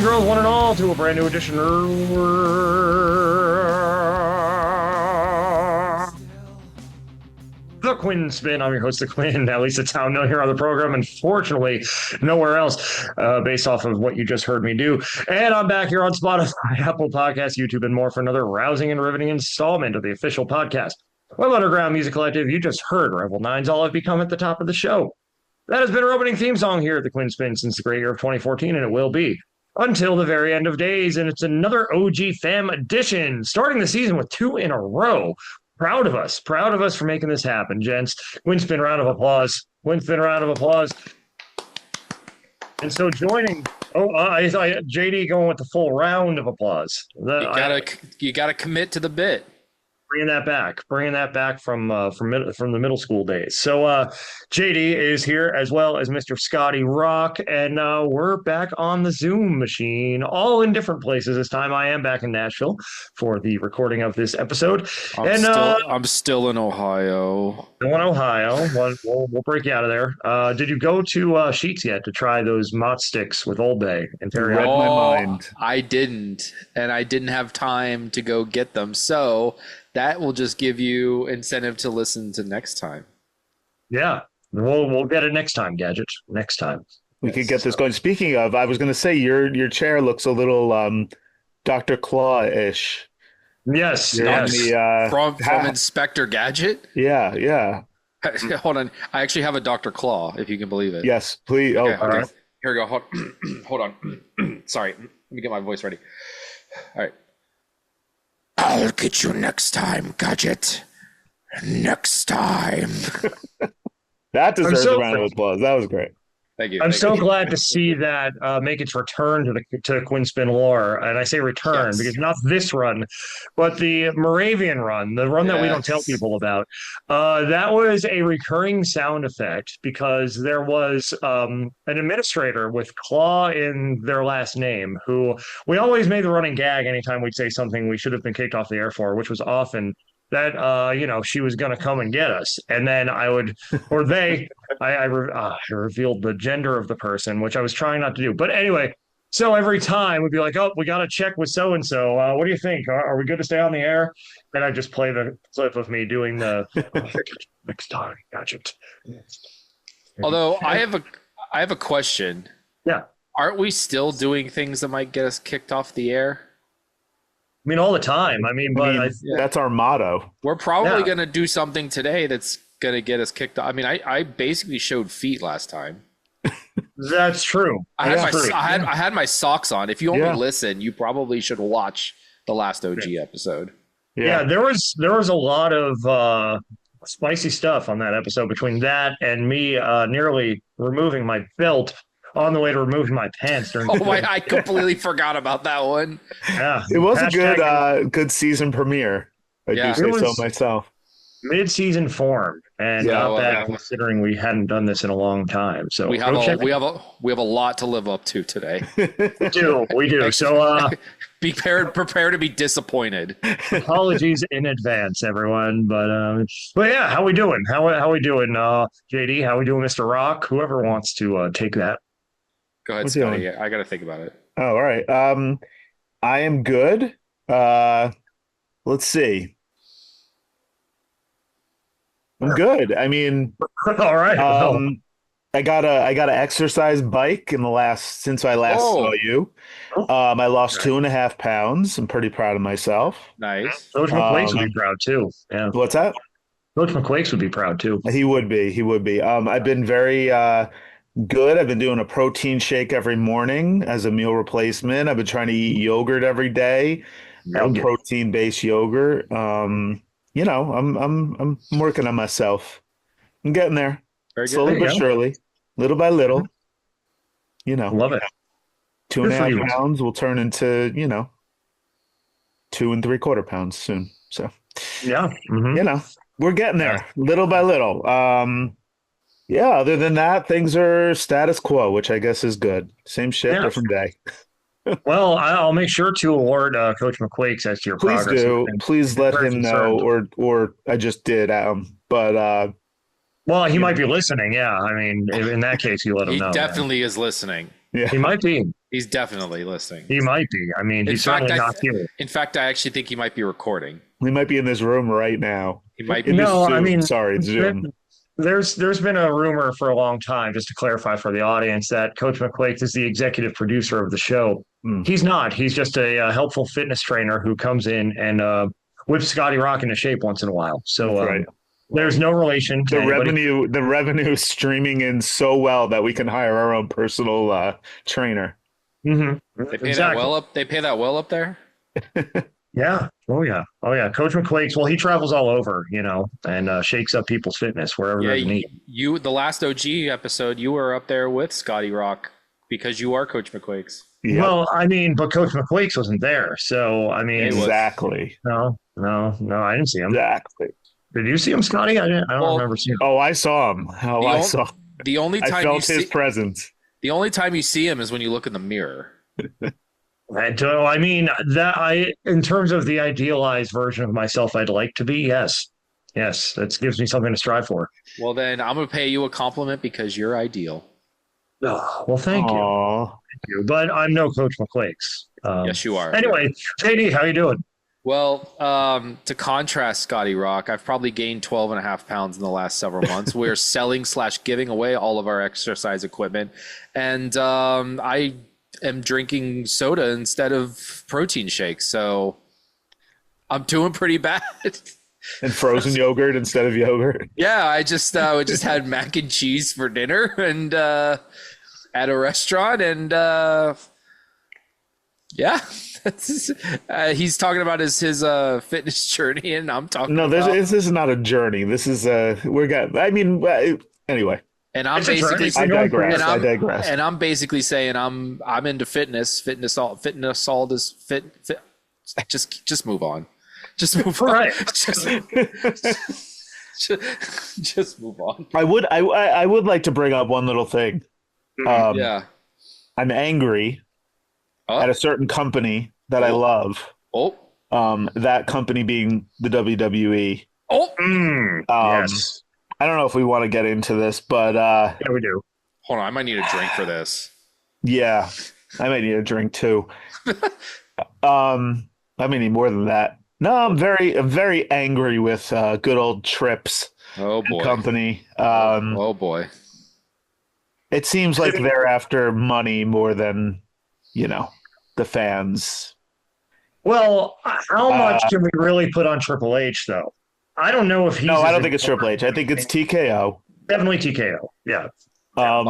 and girls, one and all, to a brand new edition of the Quinn Spinn. I'm your host, the Quinn. At least it's how I'm known here on the program. Unfortunately, nowhere else, based off of what you just heard me do. And I'm back here on Spotify, Apple Podcasts, YouTube, and more for another rousing and riveting installment of the official podcast. Well, Underground Music Collective, you just heard Revel 9's All I've Become at the top of the show. That has been our opening theme song here at the Quinn Spinn since the great year of 2014, and it will be until the very end of days. And it's another OG Fam edition, starting the season with 2 in a row. Proud of us for making this happen, gents. Quinn Spinn, round of applause. Quinn Spinn, round of applause. And so joining, JD going with the full round of applause. You gotta commit to the bit. Bringing that back from the middle school days. So JD is here as well as Mr. Scotty Rock, and we're back on the Zoom machine, all in different places this time. I am back in Nashville for the recording of this episode. I'm still in Ohio. We'll break you out of there. Did you go to Sheets yet to try those Mott sticks with Old Bay and teriyaki? Read my mind. I didn't, and I didn't have time to go get them. So that will just give you incentive to listen to next time. Yeah, we'll get it next time, Gadget. Next time. We could get this going. Speaking of, I was going to say your chair looks a little Dr. Claw-ish. Yes. From Inspector Gadget? Yeah. Hold on. I actually have a Dr. Claw, if you can believe it. Yes, please. Okay, all right. Here we go. Hold on. Sorry. Let me get my voice ready. All right. I'll get you next time, Gadget. Next time. That deserves a round of applause. That was great. Thank you. I'm so glad to see that make its return to Quinn Spinn lore. And I say return because not this run, but the Moravian run, the run that we don't tell people about. That was a recurring sound effect because there was an administrator with Claw in their last name who we always made the running gag anytime we'd say something we should have been kicked off the air for, which was often that she was going to come and get us, and then I would, or they, I revealed the gender of the person, which I was trying not to do. But anyway, so every time we'd be like, "Oh, we got to check with so and so. What do you think? Are we good to stay on the air?" And I just play the clip of me doing the next time, Gadget. Although I have a question. Yeah, aren't we still doing things that might get us kicked off the air? I mean, all the time. That's our motto. We're probably going to do something today that's going to get us kicked off. I mean, I basically showed feet last time. That's true. I had my socks on. If you only listen, you probably should watch the last OG episode. Yeah, there was a lot of spicy stuff on that episode between that and me nearly removing my belt on the way to removing my pants during I completely forgot about that one. Yeah. It was a good season premiere. I do say so myself. Mid-season form, and not bad considering we hadn't done this in a long time. So we have a lot to live up to today. We do. So be prepared to be disappointed. Apologies in advance, everyone. But yeah, how we doing? How we doing, JD? How we doing, Mr. Rock? Whoever wants to take that. Go ahead, Scotty. I got to think about it. Oh, all right. I am good. Let's see. I'm good. I mean, all right. I got an exercise bike since I last saw you. I lost 2.5 pounds. I'm pretty proud of myself. Nice. Coach McQuakes would be proud too. Yeah. What's that? Coach McQuakes would be proud too. He would be. I've been very good. I've been doing a protein shake every morning as a meal replacement. I've been trying to eat yogurt every day, protein-based yogurt. I'm working on myself. I'm getting there. Slowly but surely, little by little. Love it. 2.5 pounds will turn into 2 3/4 pounds soon. So we're getting there little by little. Other than that, things are status quo, which I guess is good. Same shit, different day. Well, I'll make sure to award Coach McQuakes as to your progress. Please do. Please let him know, or I just did. But well, he might be listening. Yeah, I mean, in that case, you let him know. He definitely is listening. Yeah, he might be. He's definitely listening. He might be. I mean, he's certainly not here. In fact, I actually think he might be recording. We might be in this room right now. He might be. No, Zoom. I mean, sorry, Zoom. There's been a rumor for a long time, just to clarify for the audience, that Coach McQuake is the executive producer of the show. He's not. He's just a helpful fitness trainer who comes in and whips Scotty Rock into shape once in a while. So there's no relation to the revenue is streaming in so well that we can hire our own personal trainer. Mm-hmm. They pay that well up. They pay that well up there. Yeah. Oh yeah. Coach McQuake's, well, he travels all over, and shakes up people's fitness wherever there's need. You, the last OG episode, you were up there with Scotty Rock because you are Coach McQuake's. Yep. Well, I mean, but Coach McQuake's wasn't there, so I mean, exactly. No, I didn't see him. Exactly. Did you see him, Scotty? I don't remember seeing him. Oh, I saw him. The only time I felt his presence. The only time you see him is when you look in the mirror. I mean, in terms of the idealized version of myself I'd like to be, yes, that gives me something to strive for. Well, then I'm going to pay you a compliment because you're ideal. Oh, well, thank you. But I'm no Coach McQuake's. Yes, you are. Anyway, JD, how you doing? Well, to contrast Scotty Rock, I've probably gained 12.5 pounds in the last several months. We're selling / giving away all of our exercise equipment. And I am drinking soda instead of protein shakes. So I'm doing pretty bad. And frozen yogurt instead of yogurt. Yeah, I just had mac and cheese for dinner and at a restaurant. And he's talking about his fitness journey, and I'm talking. No, this is not a journey. This is anyway. And I'm basically I digress. And I'm basically saying I'm into fitness all is fit. Just move on. Just move on. Right. just move on. I would like to bring up one little thing. I'm angry at a certain company that I love. That company being the WWE. Yes. I don't know if we want to get into this, but yeah, we do. Hold on, I might need a drink for this. Yeah, I might need a drink too. I may need more than that. No, I'm very angry with good old Trips. Oh boy, company. Oh boy, it seems like they're after money more than the fans. Well, how much can we really put on Triple H though? I don't know if he's. No, I don't think it's Triple H. I think it's TKO. Definitely TKO. Yeah.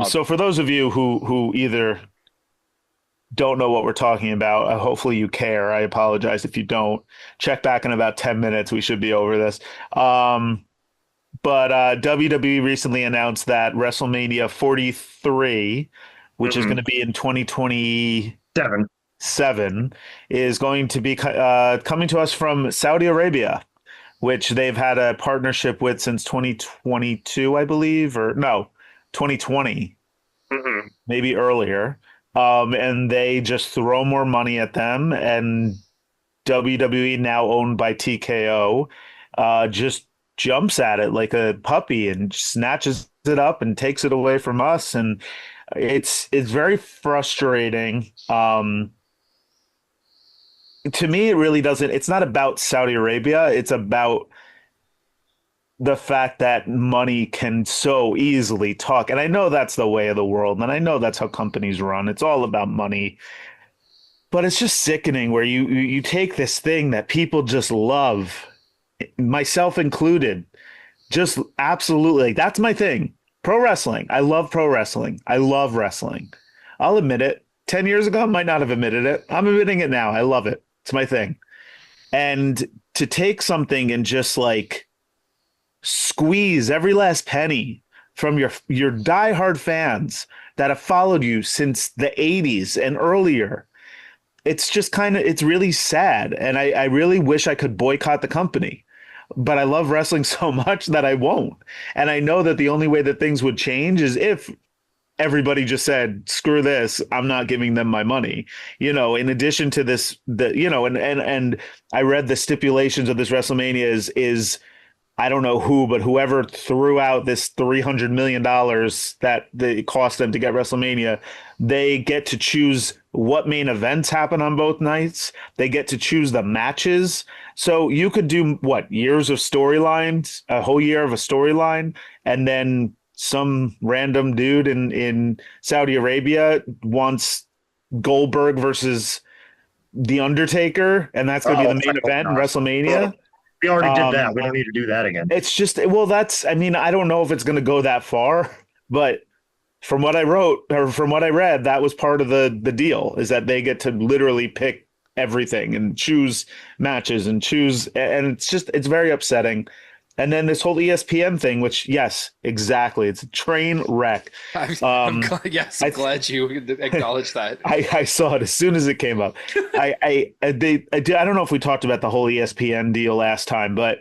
So for those of you who either don't know what we're talking about, hopefully you care. I apologize if you don't. Check back in about 10 minutes. We should be over this. But WWE recently announced that WrestleMania 43, which is going to be in 2027, is going to be coming to us from Saudi Arabia, which they've had a partnership with since 2022, I believe, or no, 2020, maybe earlier. And they just throw more money at them, and WWE, now owned by TKO, just jumps at it like a puppy and snatches it up and takes it away from us. And it's very frustrating. To me, it really doesn't. It's not about Saudi Arabia. It's about the fact that money can so easily talk. And I know that's the way of the world. And I know that's how companies run. It's all about money. But it's just sickening where you take this thing that people just love, myself included, just absolutely. Like, that's my thing. Pro wrestling. I love pro wrestling. I love wrestling. I'll admit it. 10 years ago, I might not have admitted it. I'm admitting it now. I love it. It's my thing. And to take something and just like squeeze every last penny from your diehard fans that have followed you since the 80s and earlier, it's just it's really sad. And I really wish I could boycott the company, but I love wrestling so much that I won't. And I know that the only way that things would change is if everybody just said, screw this, I'm not giving them my money. In addition to this, and I read the stipulations of this WrestleMania is I don't know who, but whoever threw out this $300 million that it cost them to get WrestleMania, they get to choose what main events happen on both nights. They get to choose the matches. So you could do years of storylines, a whole year of a storyline, and then some random dude in Saudi Arabia wants Goldberg versus The Undertaker, and that's going to be the main event in WrestleMania. We already did that. We don't need to do that again. It's just, I don't know if it's going to go that far, but from what I wrote or from what I read, that was part of the deal, is that they get to literally pick everything and choose matches and it's very upsetting. And then this whole ESPN thing, which, yes, exactly, it's a train wreck. I'm glad you acknowledged that. I saw it as soon as it came up. I don't know if we talked about the whole ESPN deal last time, but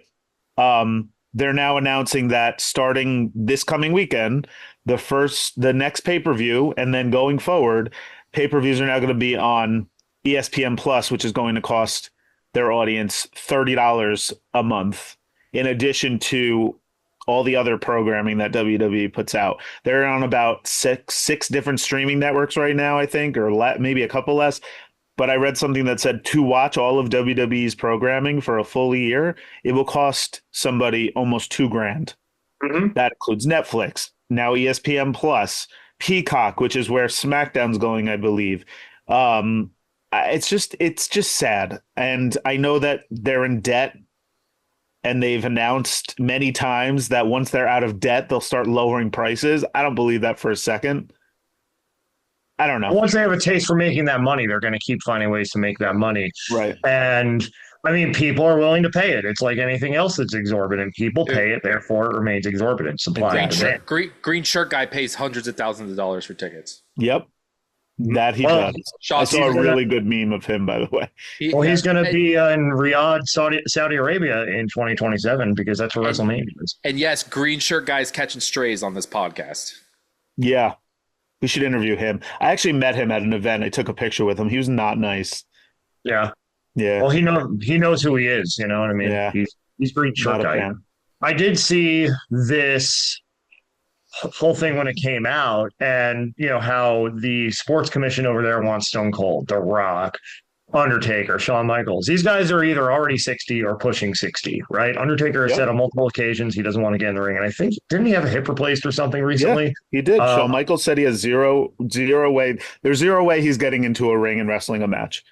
they're now announcing that starting this coming weekend, the next pay-per-view, and then going forward, pay-per-views are now going to be on ESPN Plus, which is going to cost their audience $30 a month, in addition to all the other programming that WWE puts out. They're on about six different streaming networks right now, I think, or maybe a couple less. But I read something that said to watch all of WWE's programming for a full year, it will cost somebody almost $2,000. Mm-hmm. That includes Netflix, now ESPN Plus, Peacock, which is where SmackDown's going, I believe. It's just sad. And I know that they're in debt. And they've announced many times that once they're out of debt, they'll start lowering prices. I don't believe that for a second. I don't know. Once they have a taste for making that money, they're going to keep finding ways to make that money. Right. And I mean, people are willing to pay it. It's like anything else that's exorbitant. People pay it, therefore it remains exorbitant. Supply and demand. Green shirt guy pays hundreds of thousands of dollars for tickets. Yep. That he does. I saw a really good meme of him, by the way. He's going to be in Riyadh, Saudi Arabia in 2027 because that's where WrestleMania is. And yes, green shirt guy's catching strays on this podcast. Yeah. We should interview him. I actually met him at an event. I took a picture with him. He was not nice. Yeah. Yeah. Well, he knows who he is. You know what I mean? Yeah. He's green shirt guy. I did see this whole thing when it came out, and how the sports commission over there wants Stone Cold, The Rock, Undertaker, Shawn Michaels. These guys are either already 60 or pushing 60, right? Undertaker has said on multiple occasions he doesn't want to get in the ring, and I think didn't he have a hip replaced or something recently? Yeah, he did. Shawn Michaels said he has zero way. There's zero way he's getting into a ring and wrestling a match.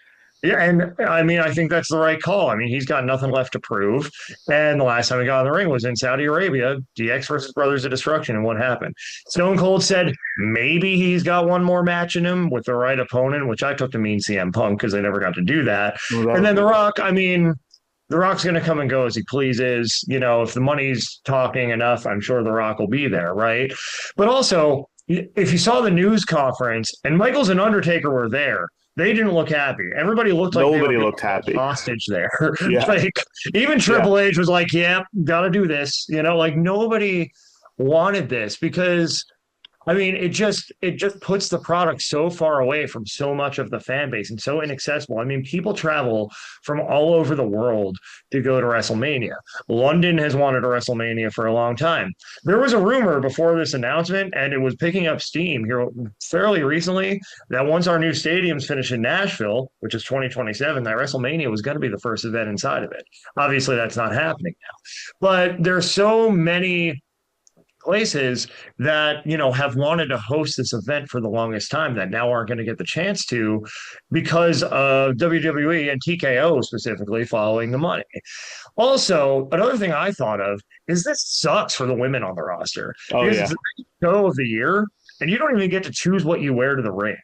Yeah, and I mean, I think that's the right call. I mean, he's got nothing left to prove. And the last time he got in the ring was in Saudi Arabia, DX versus Brothers of Destruction, and what happened? Stone Cold said maybe he's got one more match in him with the right opponent, which I took to mean CM Punk because they never got to do that. And then The Rock, I mean, The Rock's going to come and go as he pleases. If the money's talking enough, I'm sure The Rock will be there, right? But also, if you saw the news conference, and Michaels and Undertaker were there, they didn't look happy. Everybody looked like nobody looked happy. Hostage there. Yeah. Like even Triple H was like, "Yeah, gotta do this." Like nobody wanted this because, I mean, it just puts the product so far away from so much of the fan base and so inaccessible. I mean, people travel from all over the world to go to WrestleMania. London has wanted a WrestleMania for a long time. There was a rumor before this announcement, and it was picking up steam here fairly recently, that once our new stadiums finish in Nashville, which is 2027, that WrestleMania was going to be the first event inside of it. Obviously, that's not happening now. But there's so many places that have wanted to host this event for the longest time that now aren't going to get the chance to because of WWE and TKO specifically following the money. Also, another thing I thought of is this sucks for the women on the roster. It's the biggest show of the year, and you don't even get to choose what you wear to the ring.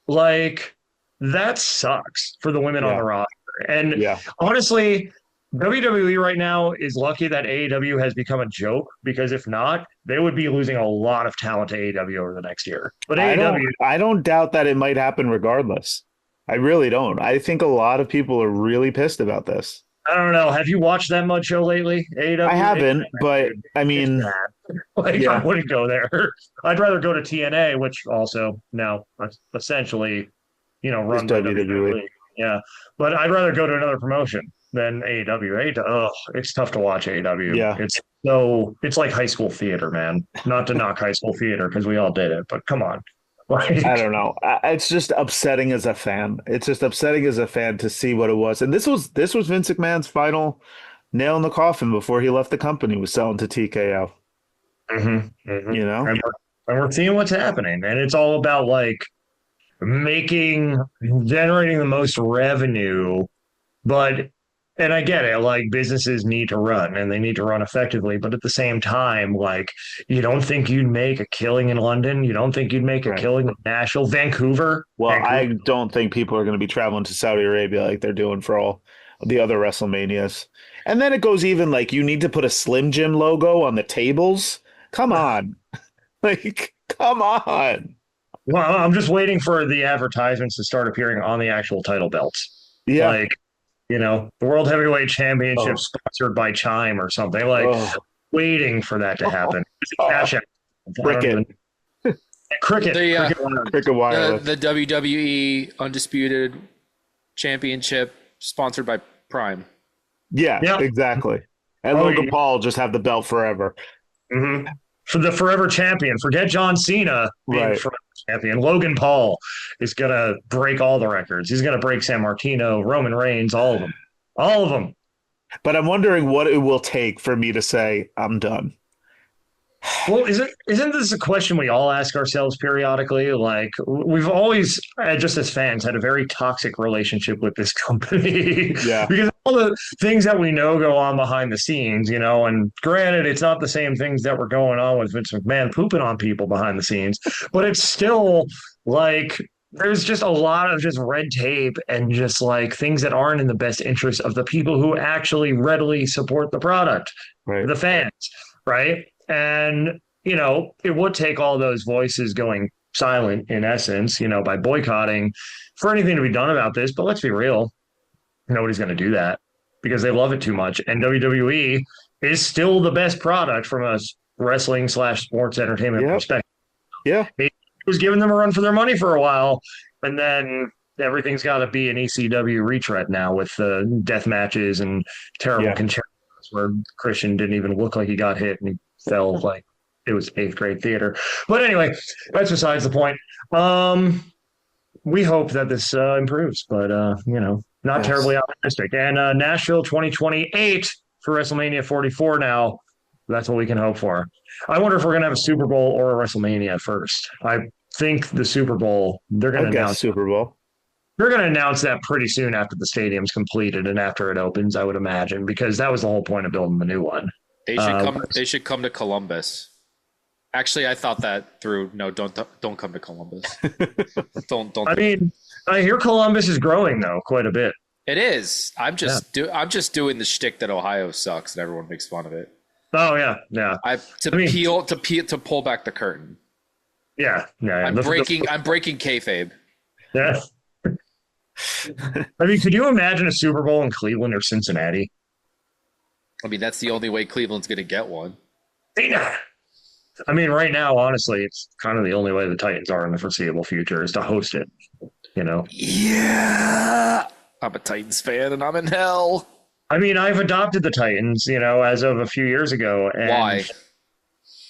Like, that sucks for the women on the roster. And honestly, WWE right now is lucky that AEW has become a joke, because if not, they would be losing a lot of talent to AEW over the next year. But I don't doubt that it might happen regardless. I really don't. I think a lot of people are really pissed about this. I don't know. Have you watched that much show lately? AEW? I haven't, but I mean, I wouldn't go there. I'd rather go to TNA, which also now essentially, run by WWE. Yeah, but I'd rather go to another promotion. than AEW. Oh, it's tough to watch AEW. Yeah. It's like high school theater, man. Not to knock high school theater because we all did it, but come on. Like, I don't know. It's just upsetting as a fan. It's just upsetting as a fan to see what it was. And this was Vince McMahon's final nail in the coffin before he left the company, was selling to TKO. You know? And we're seeing what's happening. And it's all about like generating the most revenue. And I get it, like businesses need to run and they need to run effectively. But at the same time, like you don't think you'd make a killing in London? You don't think you'd make a killing in Nashville, Vancouver? Well, I don't think people are going to be traveling to Saudi Arabia like they're doing for all the other WrestleManias. And then it goes even like you need to put a Slim Jim logo on the tables. Come on. Like, come on. Well, I'm just waiting for the advertisements to start appearing on the actual title belts. Yeah. Like, the World Heavyweight Championship sponsored by Chime or something. Like, waiting for that to happen. Cricket. Cricket. Cricket wireless. The WWE Undisputed Championship sponsored by Prime. Yeah, exactly. And Logan Paul just have the belt forever. Mm-hmm. For the forever champion. Forget John Cena being forever champion. Logan Paul is going to break all the records. He's going to break San Martino, Roman Reigns, all of them. All of them. But I'm wondering what it will take for me to say, I'm done. Well, isn't this a question we all ask ourselves periodically? Like, we've always, just as fans, had a very toxic relationship with this company. Yeah. Because all the things that we know go on behind the scenes, and granted, it's not the same things that were going on with Vince McMahon pooping on people behind the scenes, but it's still like there's just a lot of just red tape and just like things that aren't in the best interest of the people who actually readily support the product, the fans, right? And, it would take all those voices going silent, in essence, by boycotting for anything to be done about this. But let's be real. Nobody's going to do that because they love it too much. And WWE is still the best product from a wrestling/sports entertainment perspective. Yeah. It was giving them a run for their money for a while. And then everything's got to be an ECW retread now with death matches and terrible concertos where Christian didn't even look like he got hit and he fell like it was 8th grade theater. But anyway, that's besides the point. We hope that this improves, but not terribly optimistic. And Nashville 2028 for WrestleMania 44 now. That's what we can hope for. I wonder if we're going to have a Super Bowl or a WrestleMania first. I think the Super Bowl, they're going to announce Super Bowl. They're going to announce that pretty soon after the stadium's completed and after it opens, I would imagine, because that was the whole point of building the new one. They should come to Columbus. Actually, I thought that through. No, don't come to Columbus. don't. I mean, I hear Columbus is growing though quite a bit. It is. I'm just doing the shtick that Ohio sucks and everyone makes fun of it. Oh yeah. To pull back the curtain. Yeah. I'm breaking kayfabe. Yeah. I mean, could you imagine a Super Bowl in Cleveland or Cincinnati? I mean, that's the only way Cleveland's going to get one. I mean, right now, honestly, it's kind of the only way the Titans are in the foreseeable future is to host it, Yeah. I'm a Titans fan and I'm in hell. I mean, I've adopted the Titans, as of a few years ago. And why?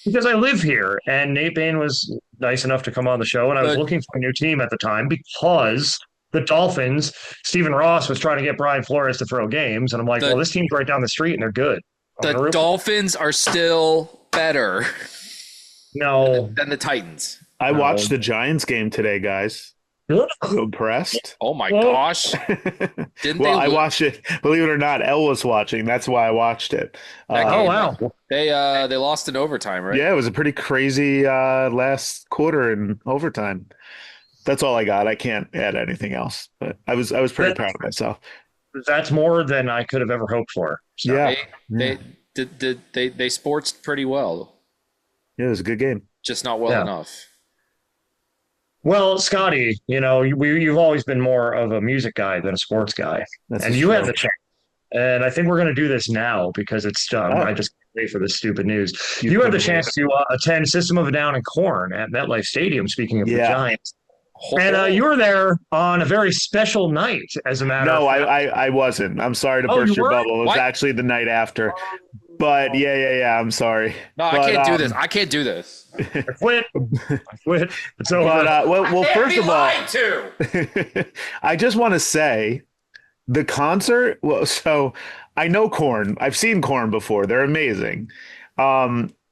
Because I live here and Nate Bain was nice enough to come on the show and I was looking for a new team at the time because the Dolphins, Stephen Ross was trying to get Brian Flores to throw games. And I'm like, well, this team's right down the street and they're good. The Dolphins are still better than the Titans. I watched the Giants game today, guys. I'm impressed. Oh my gosh. I watched it. Believe it or not, Elle was watching. That's why I watched it. Wow. They lost in overtime, right? Yeah, it was a pretty crazy last quarter in overtime. That's all I got. I can't add anything else. But I was pretty proud of myself. That's more than I could have ever hoped for. So. Yeah. They sportsed pretty well. Yeah, it was a good game. Just not well enough. Well, Scotty, you've always been more of a music guy than a sports guy. And you had the chance. And I think we're going to do this now because it's done. I just can't wait for this stupid news. You had the chance to attend System of a Down and Korn at MetLife Stadium, speaking of the Giants. And you were there on a very special night, as a matter No, of fact. I wasn't. I'm sorry to Oh, burst you your weren't? bubble. It was What? actually the night after. But yeah. I'm sorry. No, I But, can't do this. I can't do this. I quit. It's over. But well, first of all, to. I just want to say the concert. Well, so I know Korn. I've seen Korn before. They're amazing.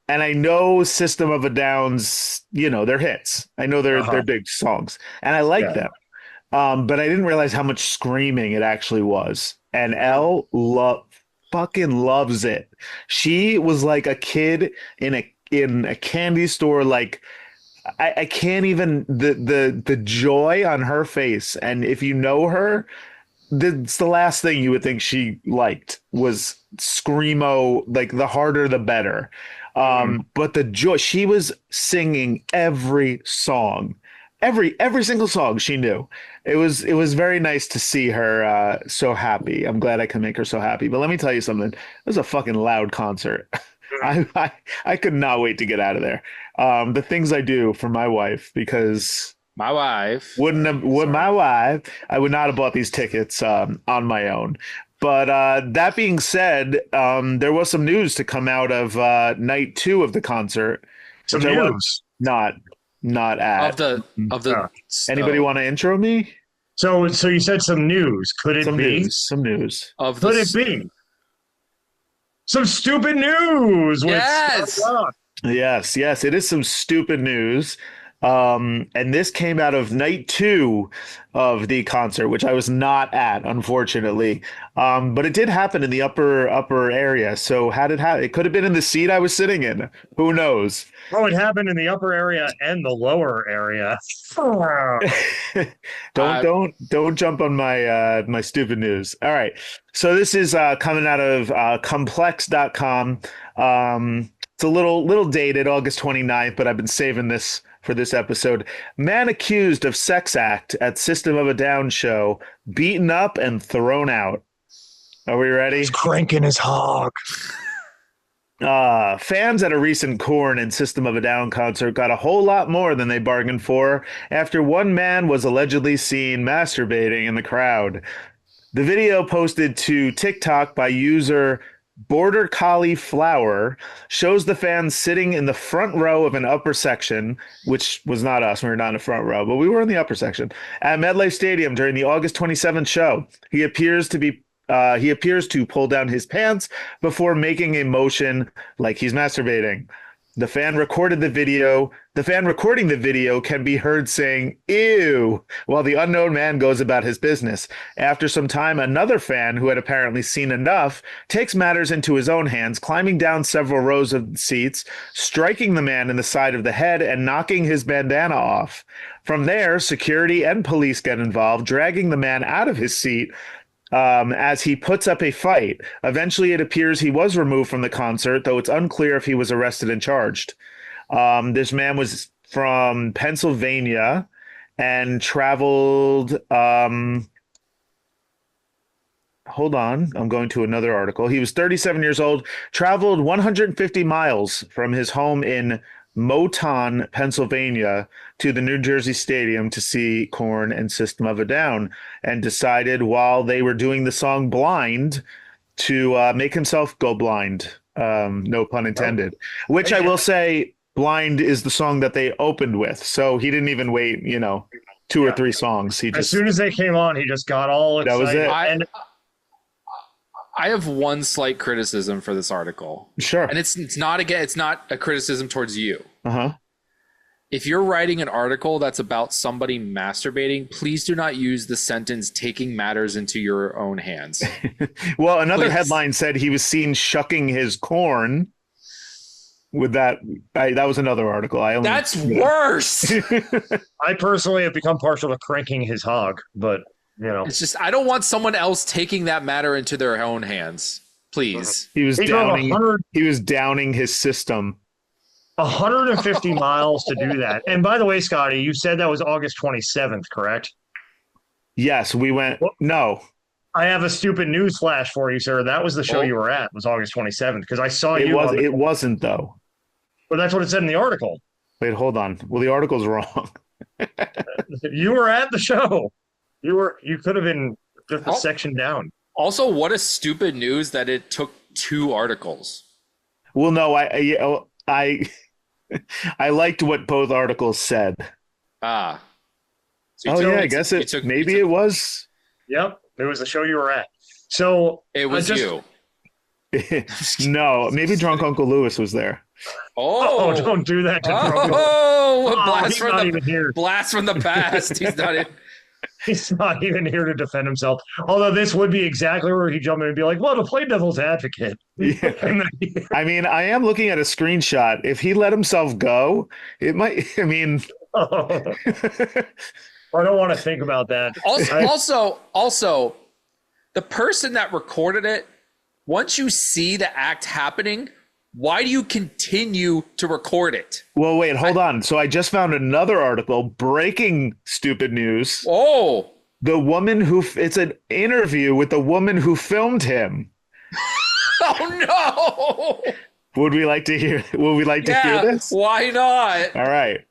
And I know System of a Down's, they're hits. I know they're big songs, and I like them. But I didn't realize how much screaming it actually was. And Elle fucking loves it. She was like a kid in a candy store. Like I can't even the joy on her face. And if you know her, it's the last thing you would think she liked was screamo. Like the harder the better. But the joy, she was singing every song, every single song she knew. It was very nice to see her so happy. I'm glad I can make her so happy. But let me tell you something. It was a fucking loud concert. I could not wait to get out of there. The things I do for my wife, because My wife. I would not have bought these tickets on my own. But that being said, there was some news to come out of night 2 of the concert. Some which I was news. not at. Of the Anybody want to intro me? So you said some news. Could it be? Some news. of Could the it be? Some stupid news. With Yes! Scotty Rock. Yes, it is some stupid news. And this came out of night 2 of the concert, which I was not at, unfortunately. But it did happen in the upper area. So how did it happen? It could have been in the seat I was sitting in. Who knows? Oh, it happened in the upper area and the lower area. Don't jump on my stupid news. All right. So this is coming out of complex.com. It's a little dated, August 29th, but I've been saving this for this episode. Man accused of sex act at System of a Down show, beaten up and thrown out. Are we ready? He's cranking his hog. Fans at a recent Korn and System of a Down concert got a whole lot more than they bargained for after one man was allegedly seen masturbating in the crowd. The video posted to TikTok by user Border Collie Flower shows the fans sitting in the front row of an upper section, which was not us. We were not in the front row, but we were in the upper section at MetLife Stadium during the August 27th show. He appears to pull down his pants before making a motion like he's masturbating. The fan recording the video can be heard saying, "Ew," while the unknown man goes about his business. After some time, another fan, who had apparently seen enough, takes matters into his own hands, climbing down several rows of seats, striking the man in the side of the head and knocking his bandana off. From there, security and police get involved, dragging the man out of his seat as he puts up a fight. Eventually, it appears he was removed from the concert, though it's unclear if he was arrested and charged. This man was from Pennsylvania and traveled. Hold on, I'm going to another article. He was 37 years old, traveled 150 miles from his home in Moton, Pennsylvania, to the New Jersey Stadium to see Korn and System of a Down, and decided while they were doing the song Blind to make himself go blind. No pun intended. Which I will say, Blind is the song that they opened with. So he didn't even wait, 2 or 3 songs. He just, as soon as they came on, he just got all excited. That was it. I have one slight criticism for this article. Sure. And it's not a criticism towards you. Uh-huh. If you're writing an article that's about somebody masturbating, please do not use the sentence "taking matters into your own hands." Well, another Please. headline said he was seen shucking his corn. With that, that was another article. That's worse. I personally have become partial to cranking his hog, but It's just, I don't want someone else taking that matter into their own hands. Please. He was drove downing his system. 150 miles to do that. And by the way, Scotty, you said that was August 27th, correct? Yes, we went. No, I have a stupid news flash for you, sir. That was the show you were at. Was August 27th, because I saw you. It wasn't though. But that's what it said in the article. Wait, hold on. Well, the article's wrong. You were at the show. You could have been just a section down. Also, what a stupid news that it took 2 articles. Well, no, I liked what both articles said. Ah. So I guess it was. Yep, it was the show you were at. So it was you. No, maybe Drunk Uncle Lewis was there. Oh, don't do that to blast from the past. He's not in. He's not even here to defend himself. Although this would be exactly where he'd jump in and be like, well, to play devil's advocate. Yeah. I mean, I am looking at a screenshot. If he let himself go, it might, I mean. I don't want to think about that. Also, the person that recorded it, once you see the act happening, why do you continue to record it? Well, wait, hold on. So I just found another article, breaking stupid news. Oh. It's an interview with the woman who filmed him. Oh, no. Would we like to hear this? Why not? All right.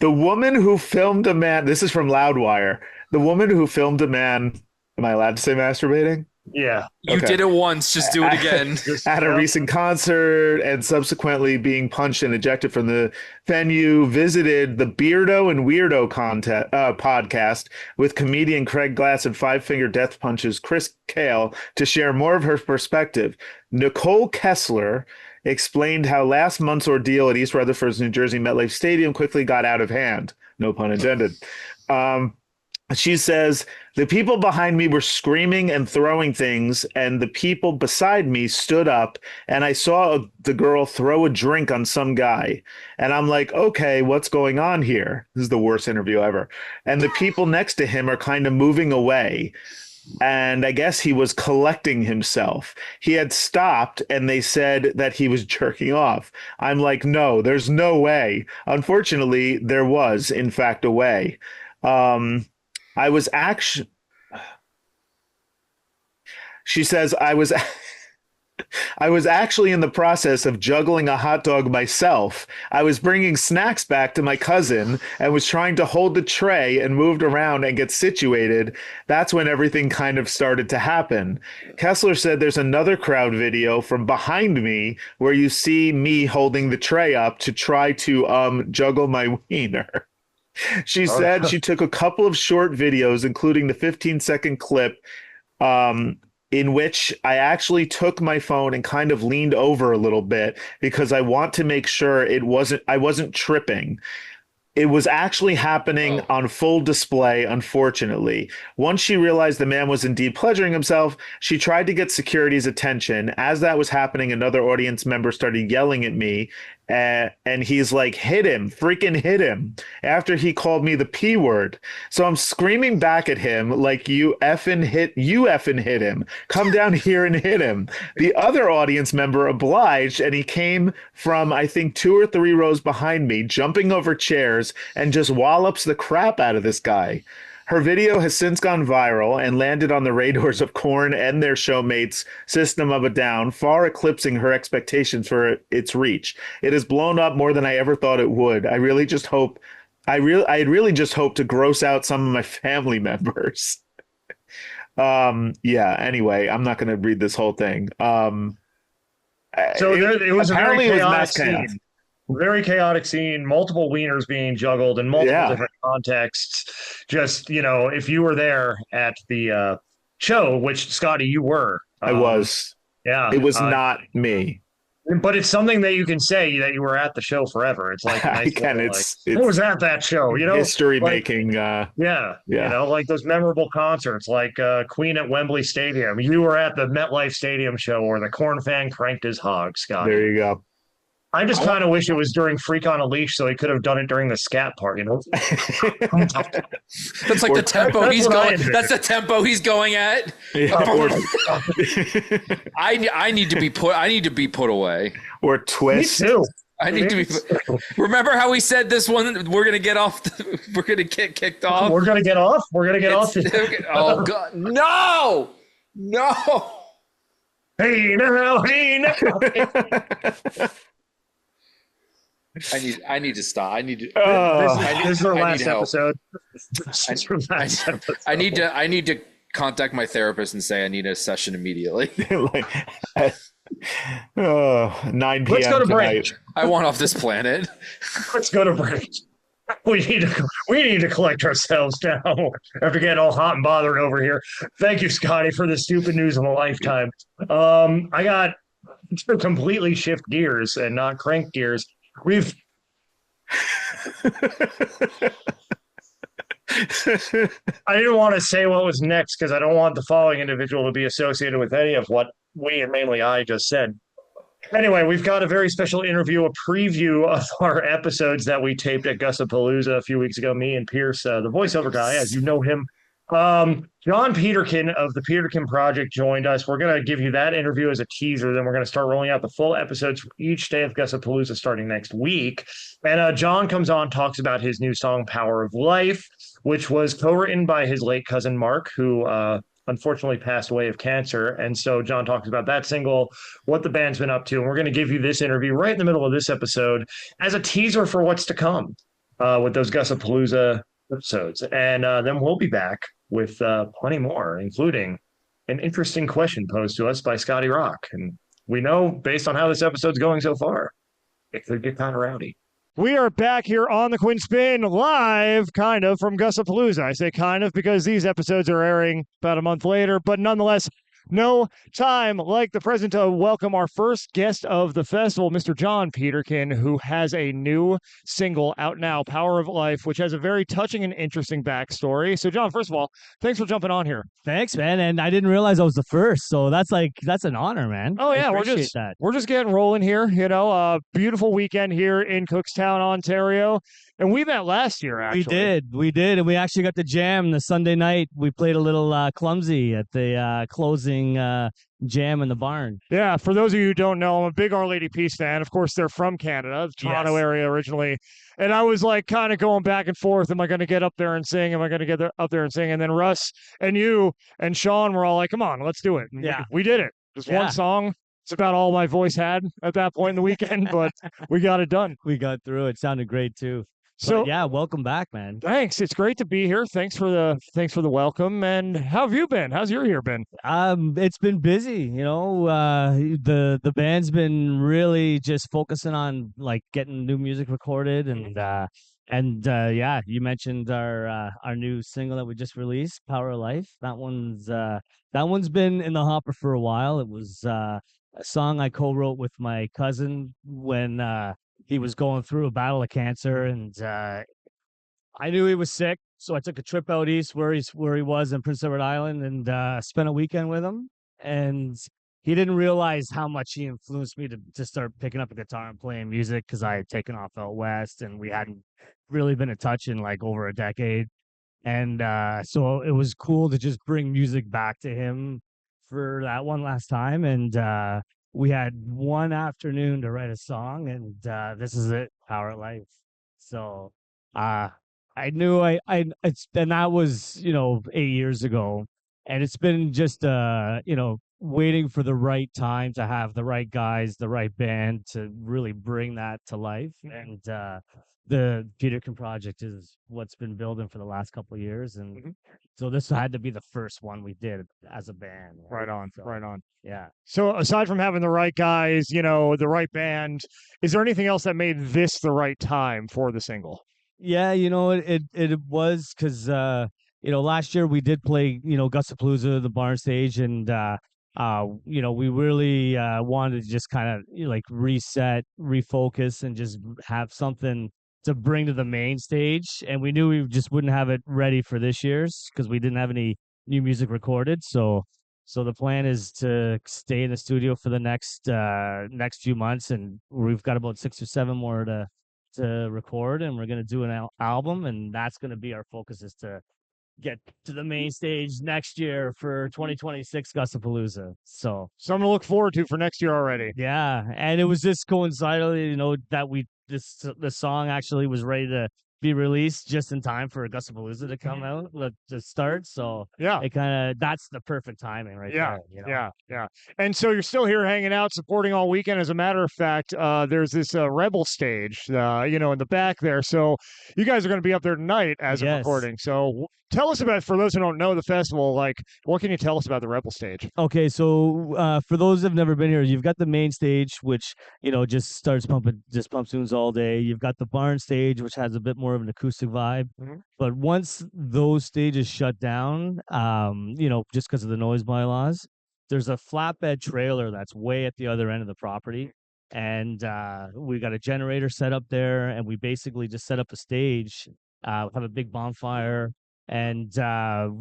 The woman who filmed a man, this is from Loudwire. The woman who filmed a man, am I allowed to say masturbating? Yeah. You did it once, just do it again. At a recent concert and subsequently being punched and ejected from the venue, visited the Beardo and Weirdo podcast with comedian Craig Glass and Five Finger Death Punch's Chris Kale to share more of her perspective. Nicole Kessler explained how last month's ordeal at East Rutherford's New Jersey MetLife Stadium quickly got out of hand. No pun intended. She says, the people behind me were screaming and throwing things, and the people beside me stood up, and I saw the girl throw a drink on some guy. And I'm like, okay, what's going on here? This is the worst interview ever. And the people next to him are kind of moving away. And I guess he was collecting himself. He had stopped, and they said that he was jerking off. I'm like, no, there's no way. Unfortunately, there was, in fact, a way. She says, I was actually in the process of juggling a hot dog myself. I was bringing snacks back to my cousin and was trying to hold the tray and moved around and get situated. That's when everything kind of started to happen. Kessler said there's another crowd video from behind me where you see me holding the tray up to try to juggle my wiener. She said she took a couple of short videos, including the 15-second clip in which I actually took my phone and kind of leaned over a little bit because I want to make sure I wasn't tripping. It was actually happening on full display, unfortunately. Once she realized the man was indeed pleasuring himself, she tried to get security's attention. As that was happening, another audience member started yelling at me, and he's like, hit him, freaking hit him, after he called me the P word. So I'm screaming back at him like, you effing hit him. Come down here and hit him. The other audience member obliged, and he came from, I think, 2 or 3 rows behind me, jumping over chairs and just wallops the crap out of this guy. Her video has since gone viral and landed on the radars of Korn and their showmates System of a Down, far eclipsing her expectations for its reach. It has blown up more than I ever thought it would. I really just hoped to gross out some of my family members. Anyway, I'm not going to read this whole thing. It was a very chaotic scene. Very chaotic scene, multiple wieners being juggled in multiple different contexts. Just, if you were there at the show, which, Scotty, you were. I was. Yeah. It was not me. But it's something that you can say that you were at the show forever. It's like, nice I was at that show, history making. Like those memorable concerts, like Queen at Wembley Stadium. You were at the MetLife Stadium show, or the Korn fan cranked his hog, Scotty. There you go. I just kind of wish it was during Freak on a Leash, so he could have done it during the scat part, That's like the tempo he's going. That's the tempo he's going at. Yeah. I need to be put away. Or twist. Me too. I need to be. Remember how we said this one? We're gonna get off. We're gonna get kicked off. We're gonna get off. We're gonna get off. Oh God! No! Hey now, hey now. I need to stop. I need to. This is our I need last help. episode. This is our last episode. I need to contact my therapist and say I need a session immediately. Like, 9 p.m. Let's go to break. tonight. I want off this planet. Let's go to break. We need to collect ourselves down after getting all hot and bothered over here. Thank you, Scotty, for the stupid news of a lifetime. I got to completely shift gears and not crank gears. I didn't want to say what was next because I don't want the following individual to be associated with any of what we, and mainly I, just said. Anyway, we've got a very special interview, a preview of our episodes that we taped at Gussapolooza a few weeks ago. Me and Pierce, the voiceover guy, as you know him. John Peterkin of the Peterkin Project joined us. We're going to give you that interview as a teaser. Then we're going to start rolling out the full episodes for each day of Gussapolooza starting next week. And John comes on, talks about his new song, Power of Life, which was co-written by his late cousin, Mark, who unfortunately passed away of cancer. And so John talks about that single, what the band's been up to. And we're going to give you this interview right in the middle of this episode as a teaser for what's to come with those Gussapolooza episodes. And then we'll be back with plenty more, including an interesting question posed to us by Scotty Rock. And we know, based on how this episode's going so far, it could get kind of rowdy. We are back here on the Quinn Spinn live, kind of, from Gussapolooza. I say kind of because these episodes are airing about a month later, but nonetheless, no time like the present to welcome our first guest of the festival, Mr. John Peterkin, who has a new single out now, Power of Life, which has a very touching and interesting backstory. So, John, first of all, thanks for jumping on here. Thanks, man. And I didn't realize I was the first, so that's an honor, man. Oh yeah, that. We're just getting rolling here. You know, beautiful weekend here in Cookstown, Ontario. And we met last year, actually. We did. And we actually got to jam the Sunday night. We played a little clumsy at the closing jam in the barn. Yeah, for those of you who don't know, I'm a big Our Lady Peace fan. Of course, they're from Canada, the Toronto area originally. And I was like kind of going back and forth. Am I going to get up there and sing? Am I going to get up there and sing? And then Russ and you and Sean were all like, come on, let's do it. And we did it. Just one song. It's about all my voice had at that point in the weekend, but we got it done. We got through it. Sounded great, too. So yeah, welcome back, man. Thanks. It's great to be here. Thanks for the welcome. And how have you been? How's your year been? It's been busy. You know, the band's been really just focusing on like getting new music recorded, and yeah, you mentioned our new single that we just released, Power of Life. That one's been in the hopper for a while. It was a song I co-wrote with my cousin when he was going through a battle of cancer, and I knew he was sick, so I took a trip out east where he was in Prince Edward Island, and spent a weekend with him. And he didn't realize how much he influenced me to start picking up a guitar and playing music, because I had taken off out west, and we hadn't really been in touch in like over a decade. And so it was cool to just bring music back to him for that one last time. And we had one afternoon to write a song, and this is it, Power of Life. So I knew and that was, 8 years ago, and it's been just waiting for the right time to have the right guys, the right band to really bring that to life. And the Peterkin Project is what's been building for the last couple of years, and so this had to be the first one we did as a band. Right on. Yeah. So aside from having the right guys, the right band, is there anything else that made this the right time for the single? Yeah, it was because last year we did play Gussapolooza, the barn stage, and we really wanted to just kind of like reset, refocus, and just have something to bring to the main stage. And we knew we just wouldn't have it ready for this year's because we didn't have any new music recorded. So the plan is to stay in the studio for the next few months, and we've got about 6 or 7 more to record, and we're going to do an album, and that's going to be our focus, is to get to the main stage next year for 2026 Gussapolooza. So something to look forward to for next year already. Yeah, and it was just coincidentally, that the song actually was ready be released just in time for Gussapolooza to come out to start. So Yeah. it kind of that's the perfect timing right there. You know? Yeah. And so you're still here hanging out, supporting all weekend. As a matter of fact, there's this Rebel stage, in the back there. So you guys are going to be up there tonight as of recording. So tell us about, for those who don't know the festival, like, what can you tell us about the Rebel stage? Okay, so for those who've never been here, you've got the main stage, which just starts pumping, just pump tunes all day. You've got the barn stage, which has a bit more of an acoustic vibe. Mhm. But once those stages shut down, just because of the noise bylaws, there's a flatbed trailer that's way at the other end of the property, and we got a generator set up there, and we basically just set up a stage, have a big bonfire. And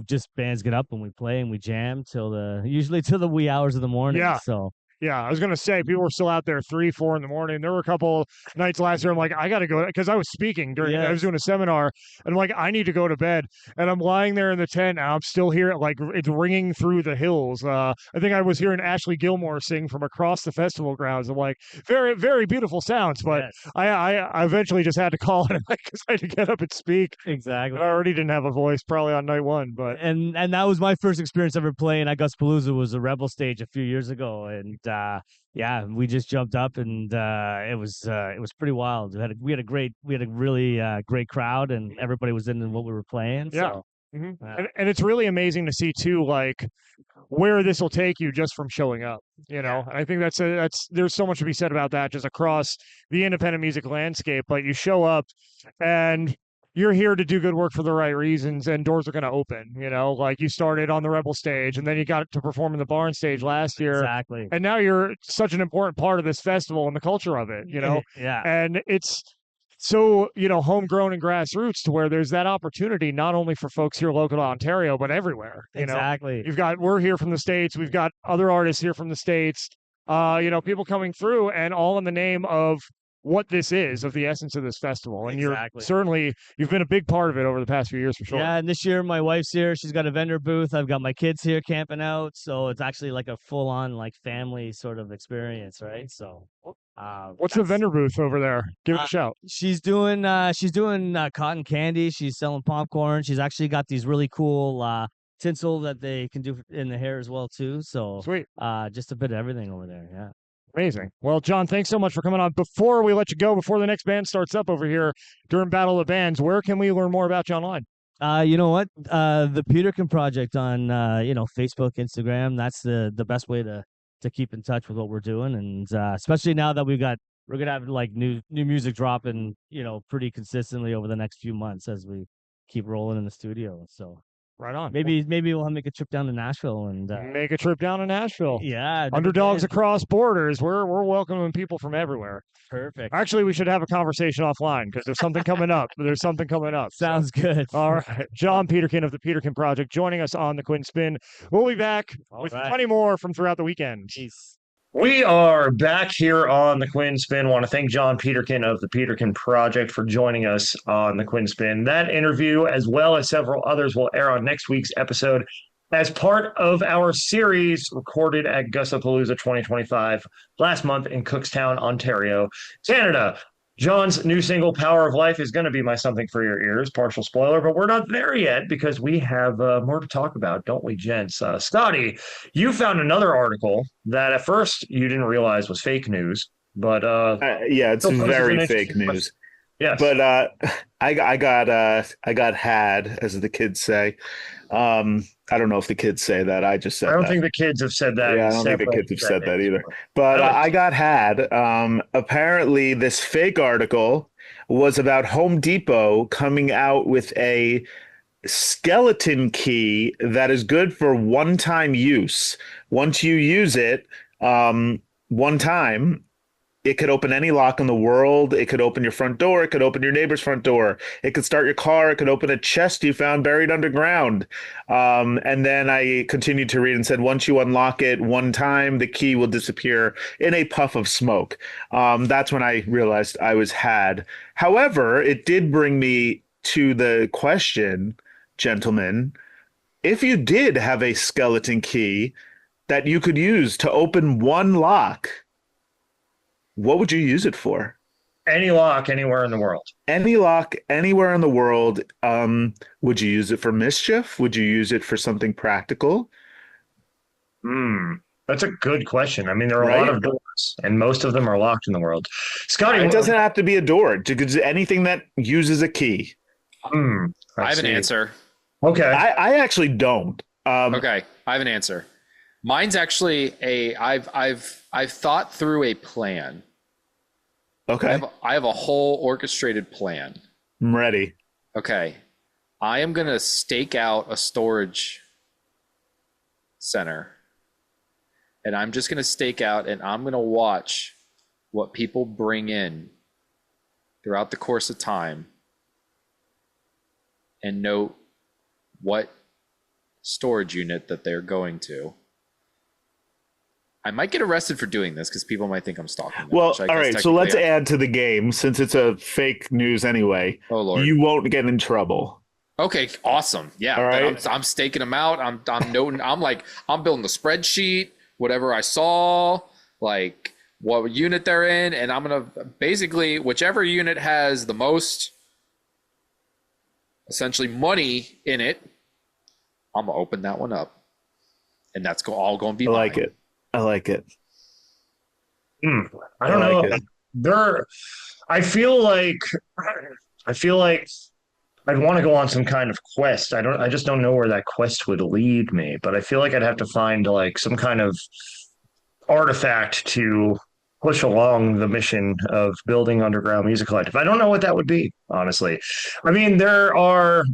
just bands get up and we play and we jam usually till the wee hours of the morning. Yeah. So Yeah, I was going to say, people were still out there 3, 4 in the morning. There were a couple nights last year. I'm like, I got to go, because I was speaking I was doing a seminar, and I'm like, I need to go to bed. And I'm lying there in the tent, and I'm still here, like, it's ringing through the hills. I think I was hearing Ashley Gilmore sing from across the festival grounds. I'm like, very, very beautiful sounds. But I eventually just had to call it because I had to get up and speak. exactly. I already didn't have a voice probably on night one. But and that was my first experience ever playing at Gussapolooza, was a Rebel stage a few years ago, and we just jumped up, and it was pretty wild. We had a really great crowd, and everybody was into what we were playing. Yeah. So, and it's really amazing to see too, like, where this will take you just from showing up. And I think that's there's so much to be said about that, just across the independent music landscape. Like, you show up and you're here to do good work for the right reasons, and doors are going to open. Like, you started on the Rebel stage, and then you got to perform in the barn stage last year. Exactly. And now you're such an important part of this festival and the culture of it, Yeah. And it's so, homegrown and grassroots, to where there's that opportunity not only for folks here local to Ontario, but everywhere. Exactly. We're here from the States. We've got other artists here from the States, people coming through, and all in the name of what this is, of the essence of this festival. And you've been a big part of it over the past few years, for sure. Yeah, and this year my wife's here. She's got a vendor booth. I've got my kids here camping out, so it's actually like a full-on, like, family sort of experience, right? So what's the vendor booth over there? Give it a shout. She's doing cotton candy. She's selling popcorn. She's actually got these really cool tinsel that they can do in the hair as well too. So sweet. Just a bit of everything over there. Yeah. Amazing. Well, John, thanks so much for coming on. Before we let you go, before the next band starts up over here during Battle of the Bands, where can we learn more about you online? You know what? The Peterkin Project on Facebook, Instagram. That's the best way to keep in touch with what we're doing, and especially now that we're gonna have like new music dropping, pretty consistently over the next few months as we keep rolling in the studio. So. Right on. Maybe we'll make a trip down to Nashville and make a trip down to Nashville. Yeah, underdogs across borders. We're welcoming people from everywhere. Perfect. Actually, we should have a conversation offline, because there's something coming up. Sounds good. All right, John Peterkin of the Peterkin Project joining us on the Quinn Spinn. We'll be back with plenty more from throughout the weekend. Peace. We are back here on the Quinn Spinn. Want to thank John Peterkin of the Peterkin Project for joining us on the Quinn Spinn. That interview, as well as several others, will air on next week's episode as part of our series recorded at Gussapolooza 2025 last month in Cookstown, Ontario, Canada. John's new single, Power of Life, is going to be my something for your ears. Partial spoiler, but we're not there yet, because we have more to talk about, don't we, gents? Scotty, you found another article that at first you didn't realize was fake news, but it's very fake news. Yes, but I got had, as the kids say. I don't know if the kids say that. I just said that. I don't think the kids have said that. Yeah, I don't think the kids have said that either. But I got had. Apparently, this fake article was about Home Depot coming out with a skeleton key that is good for one-time use. Once you use it one time, it could open any lock in the world. It could open your front door. It could open your neighbor's front door. It could start your car. It could open a chest you found buried underground. And then I continued to read and said, once you unlock it one time, the key will disappear in a puff of smoke. That's when I realized I was had. However, it did bring me to the question, gentlemen, if you did have a skeleton key that you could use to open one lock, what would you use it for? Any lock anywhere in the world. Any lock anywhere in the world. Would you use it for mischief? Would you use it for something practical? That's a good question. I mean, there are a lot of doors, and most of them are locked in the world. Scotty, It doesn't have to be a door. Anything that uses a key. I have an answer. Okay. I actually don't. Okay, I have an answer. Mine's actually I've thought through a plan. Okay. I have a whole orchestrated plan. I'm ready. Okay. I am going to stake out a storage center. And I'm just going to stake out and I'm going to watch what people bring in throughout the course of time and note what storage unit that they're going to. I might get arrested for doing this because people might think I'm stalking them. Well, all right. So let's add to the game since it's a fake news anyway. Oh, Lord. You won't get in trouble. Okay, awesome. Yeah, all right. I'm staking them out. I'm noting. I'm building the spreadsheet. Whatever I saw, like what unit they're in, and I'm gonna basically whichever unit has the most essentially money in it, I'm gonna open that one up, and that's all going to be. I like it. I like it. I don't know. I feel like I'd want to go on some kind of quest. I just don't know where that quest would lead me, but I feel like I'd have to find like some kind of artifact to push along the mission of building underground music collective. I don't know what that would be, honestly. I mean, you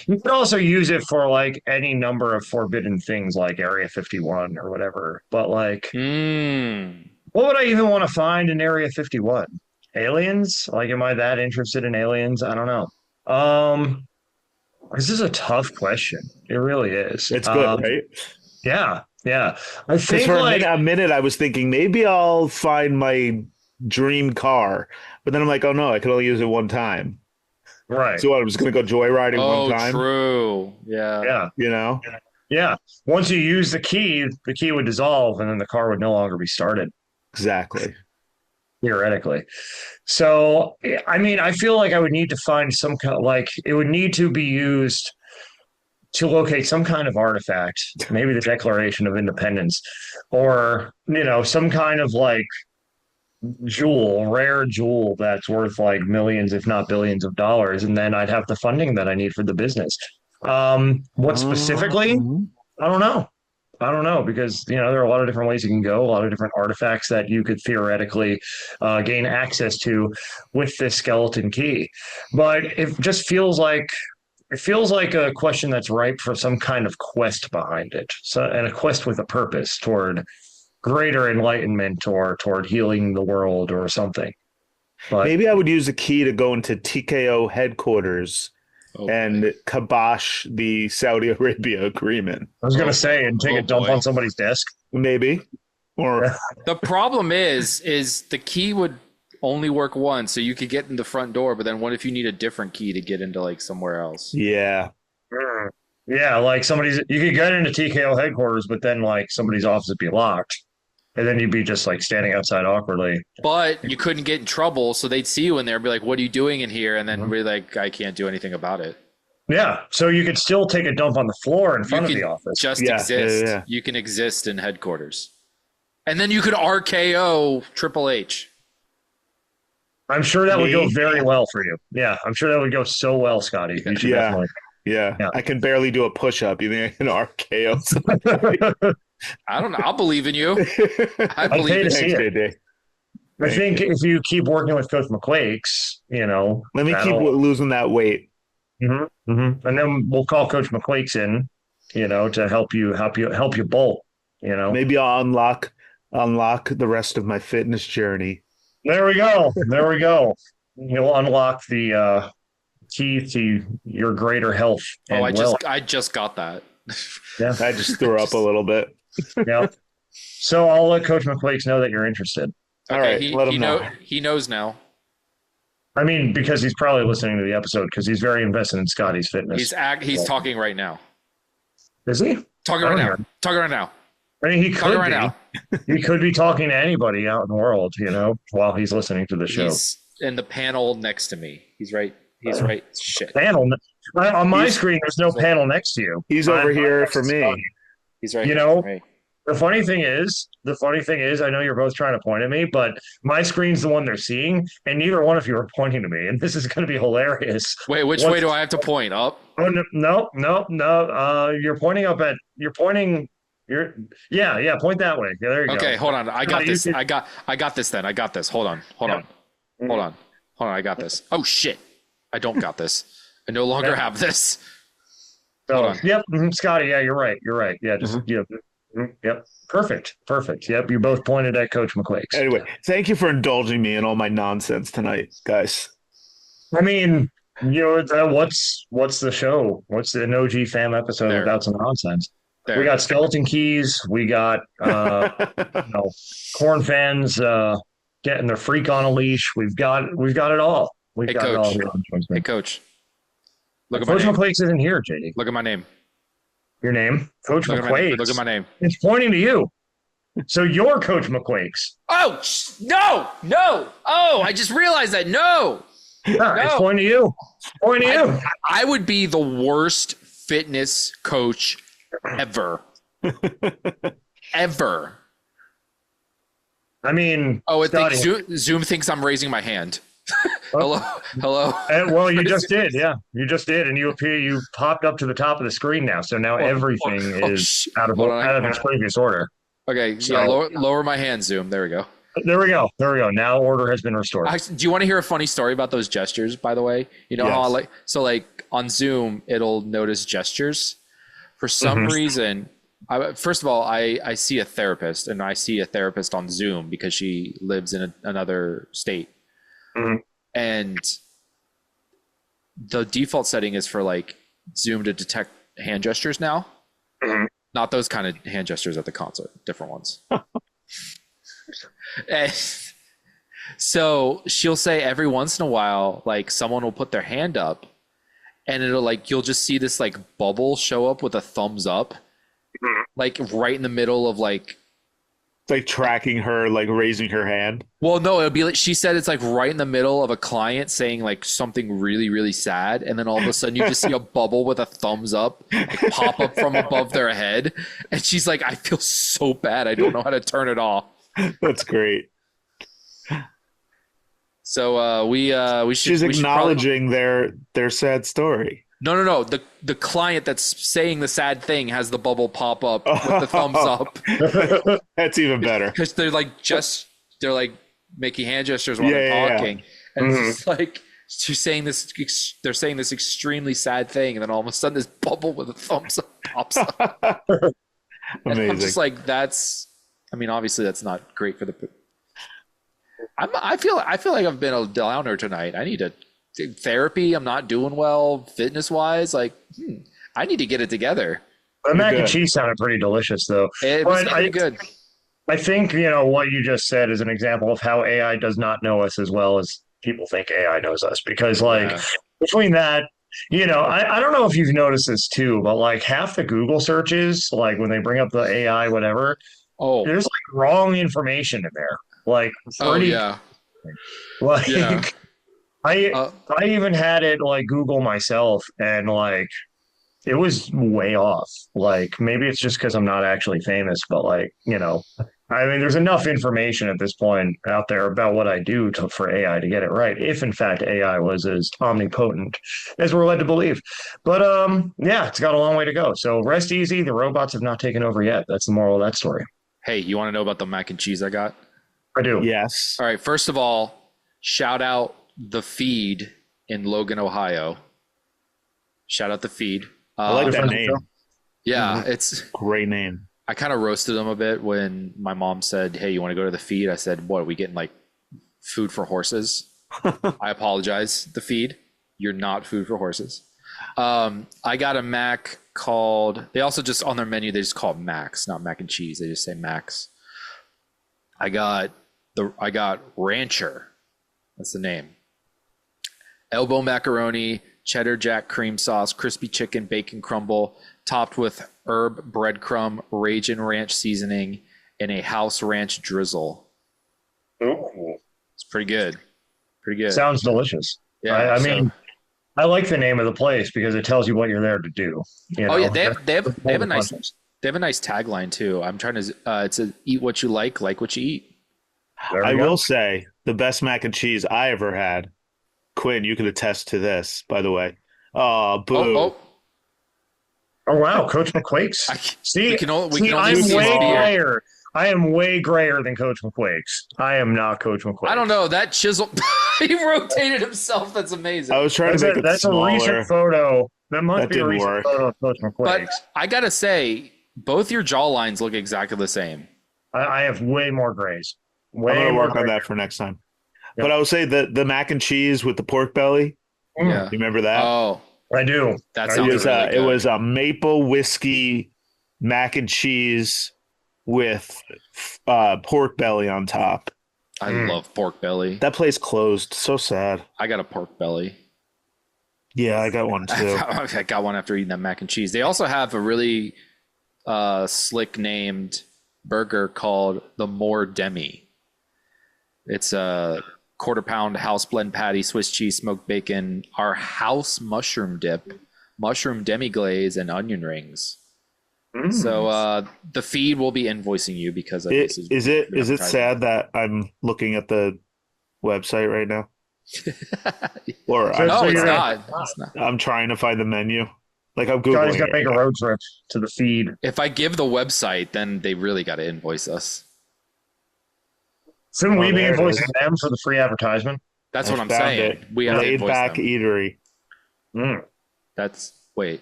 could also use it for like any number of forbidden things like Area 51 or whatever. But like, what would I even want to find in Area 51? Aliens? Like, am I that interested in aliens? I don't know. This is a tough question. It really is. It's good, right? Yeah. I think for a minute I was thinking maybe I'll find my dream car, but then I'm like, oh no, I can only use it one time. Right. So I'm just gonna go joyriding one time. True. Yeah. You know? Yeah. Once you use the key would dissolve and then the car would no longer be started. Exactly. Theoretically. So, I mean, I feel like I would need to find some kind of, like, it would need to be used to locate some kind of artifact, maybe the Declaration of Independence, or, some kind of like rare jewel that's worth like millions, if not billions of dollars. And then I'd have the funding that I need for the business. What specifically? I don't know because, there are a lot of different ways you can go, a lot of different artifacts that you could theoretically gain access to with this skeleton key. But it just feels like a question that's ripe for some kind of quest behind it. And a quest with a purpose toward greater enlightenment or toward healing the world or something. But maybe I would use a key to go into TKO headquarters and kibosh the Saudi Arabia agreement. I was going to say, and take a dump on somebody's desk. Maybe. Or the problem is the key would only work once, so you could get in the front door, but then what if you need a different key to get into like somewhere else? Yeah. Yeah, like you could get into TKO headquarters, but then like somebody's office would be locked. And then you'd be just like standing outside awkwardly. But you couldn't get in trouble, so they'd see you in there and be like, what are you doing in here? And then we're like, I can't do anything about it. Yeah, so you could still take a dump on the floor in front of the office. Just exist. Yeah. You can exist in headquarters. And then you could RKO Triple H. I'm sure that would go very well for you. Yeah, I'm sure that would go so well, Scotty. You should definitely. Yeah. I can barely do a push-up. You think I can RKO somebody? I don't know. I'll believe in you. I believe in you. I think if you keep working with Coach McQuakes, let me keep losing that weight. And then we'll call Coach McQuakes in, to help you bolt. Maybe I'll unlock the rest of my fitness journey. There we go. You'll unlock the key to your greater health. I just got that. Yeah, I just threw up a little bit. Yeah. So I'll let Coach McQuakes know that you're interested. Okay, all right, let him know. He knows now. I mean, because he's probably listening to the episode because he's very invested in Scotty's fitness. He's talking right now. Is he? Talking right now. I mean, he Talking could right be. now. He could be talking to anybody out in the world, while he's listening to the show. He's in the panel next to me. He's right. Shit. Panel on my screen. There's no panel next to you. He's over here for me. He's right. The funny thing is, I know you're both trying to point at me, but my screen's the one they're seeing, and neither one of you are pointing to me, and this is going to be hilarious. Wait, which way do I have to point? Up? Oh no. You're pointing up at. You're pointing. Yeah. Point that way. Yeah, there you go. Okay, hold on. I got this. I got this. Then I got this. Hold on. I got this. Oh shit! I don't got this. I no longer have this. Hold on. Yep, Scotty. Yeah, you're right. Yeah, just Yep. Perfect. Yep. You both pointed at Coach McQuakes. Anyway, thank you for indulging me in all my nonsense tonight, guys. I mean, what's the show? What's an OG fam episode without some nonsense? We got skeleton keys. We got corn fans getting their freak on a leash. We've got it all. Hey, got Coach. it all here. Hey, Coach. Look at Coach my name. McQuakes isn't here, JD. Look at my name. Your name, Coach McQuakes. Look at my name. It's pointing to you. So you're Coach McQuakes. Oh no! Oh, I just realized that. No. It's pointing to you. I would be the worst fitness coach ever. Ever. I mean, Zoom thinks I'm raising my hand. Hello. Well, you just did. Yeah, you just did, and you popped up to the top of the screen now. So now everything is out of its previous order. Okay, lower my hand, Zoom. There we go. There we go. Now order has been restored. Do you want to hear a funny story about those gestures? By the way, how on Zoom it'll notice gestures. For some reason, first of all, I see a therapist, and I see a therapist on Zoom because she lives in another state. Mm-hmm. And the default setting is for Zoom to detect hand gestures now. Mm-hmm. Not those kind of hand gestures at the concert, different ones. And so she'll say every once in a while, someone will put their hand up, and it'll you'll just see this bubble show up with a thumbs up, right in the middle of tracking her, raising her hand. Well, no, it'll be she said it's right in the middle of a client saying something really, really sad. And then all of a sudden you just see a bubble with a thumbs up pop up from above their head. And she's like, I feel so bad. I don't know how to turn it off. That's great. So we should. She's acknowledging their sad story. No. The client that's saying the sad thing has the bubble pop up with the thumbs up. That's even better. Because they're making hand gestures while they're talking. Yeah. And it's she's saying this. They're saying this extremely sad thing, and then all of a sudden, this bubble with a thumbs up pops up. Amazing. I'm just that's. I mean, obviously, that's not great for the. I feel like I've been a downer tonight. I need to. Therapy, I'm not doing well fitness wise. I need to get it together. The mac and cheese sounded pretty delicious, though. It was pretty good. I think what you just said is an example of how AI does not know us as well as people think AI knows us. Because between that, I don't know if you've noticed this too, but half the Google searches, when they bring up the AI whatever, there's wrong information in there. I even had it Google myself, and it was way off. Maybe it's just because I'm not actually famous, but I mean, there's enough information at this point out there about what I do for AI to get it right. If in fact AI was as omnipotent as we're led to believe, but it's got a long way to go. So rest easy. The robots have not taken over yet. That's the moral of that story. Hey, you want to know about the mac and cheese I got? I do. Yes. All right. First of all, shout out the Feed in Logan, Ohio. Shout out the Feed. I like that name. Yeah, it's great name. I kind of roasted them a bit when my mom said, "Hey, you want to go to the Feed?" I said, "What, are we getting food for horses?" I apologize. The Feed, you're not food for horses. I got a mac called. They also just on their menu they just call it Max, not mac and cheese. They just say Max. I got Rancher. That's the name. Elbow macaroni, cheddar jack cream sauce, crispy chicken, bacon crumble, topped with herb, breadcrumb, Ragin' Ranch seasoning, and a house ranch drizzle. Ooh. It's pretty good. Pretty good. Sounds delicious. Yeah, I mean, I like the name of the place because it tells you what you're there to do. You know? yeah, they have a nice tagline too. I'm trying to it's a eat what you like what you eat. I will say the best mac and cheese I ever had. Quinn, you can attest to this, by the way. Oh, boo. Oh wow, Coach McQuake's. We can only I'm way grayer. I am way grayer than Coach McQuake's. I am not Coach McQuake. I don't know. That chisel, he rotated himself. That's amazing. I was trying to make it That's smaller. a recent photo. That must be a recent photo of Coach McQuake's. But I got to say, both your jaw lines look exactly the same. I have way more grays. I'm going to work on that for next time. Yep. But I would say the mac and cheese with the pork belly. Yeah. You remember that? Oh, I do. That sounds really good. It was a maple whiskey mac and cheese with pork belly on top. I love pork belly. That place closed. So sad. I got a pork belly. Yeah, I got one too. I got one after eating that mac and cheese. They also have a really slick named burger called the More Demi. It's a quarter-pound house blend patty, Swiss cheese, smoked bacon, our house mushroom dip, mushroom demi-glaze, and onion rings. So the feed will be invoicing you because of this. Is it sad that I'm looking at the website right now? Or no, it's not. I'm trying to find the menu. Like I'm googling. Scotty's got to make a road trip to the feed. If I give the website, then they really got to invoice us. Shouldn't we be invoicing them for the free advertisement? That's what I'm saying. We have Laid Back Eatery. That's wait.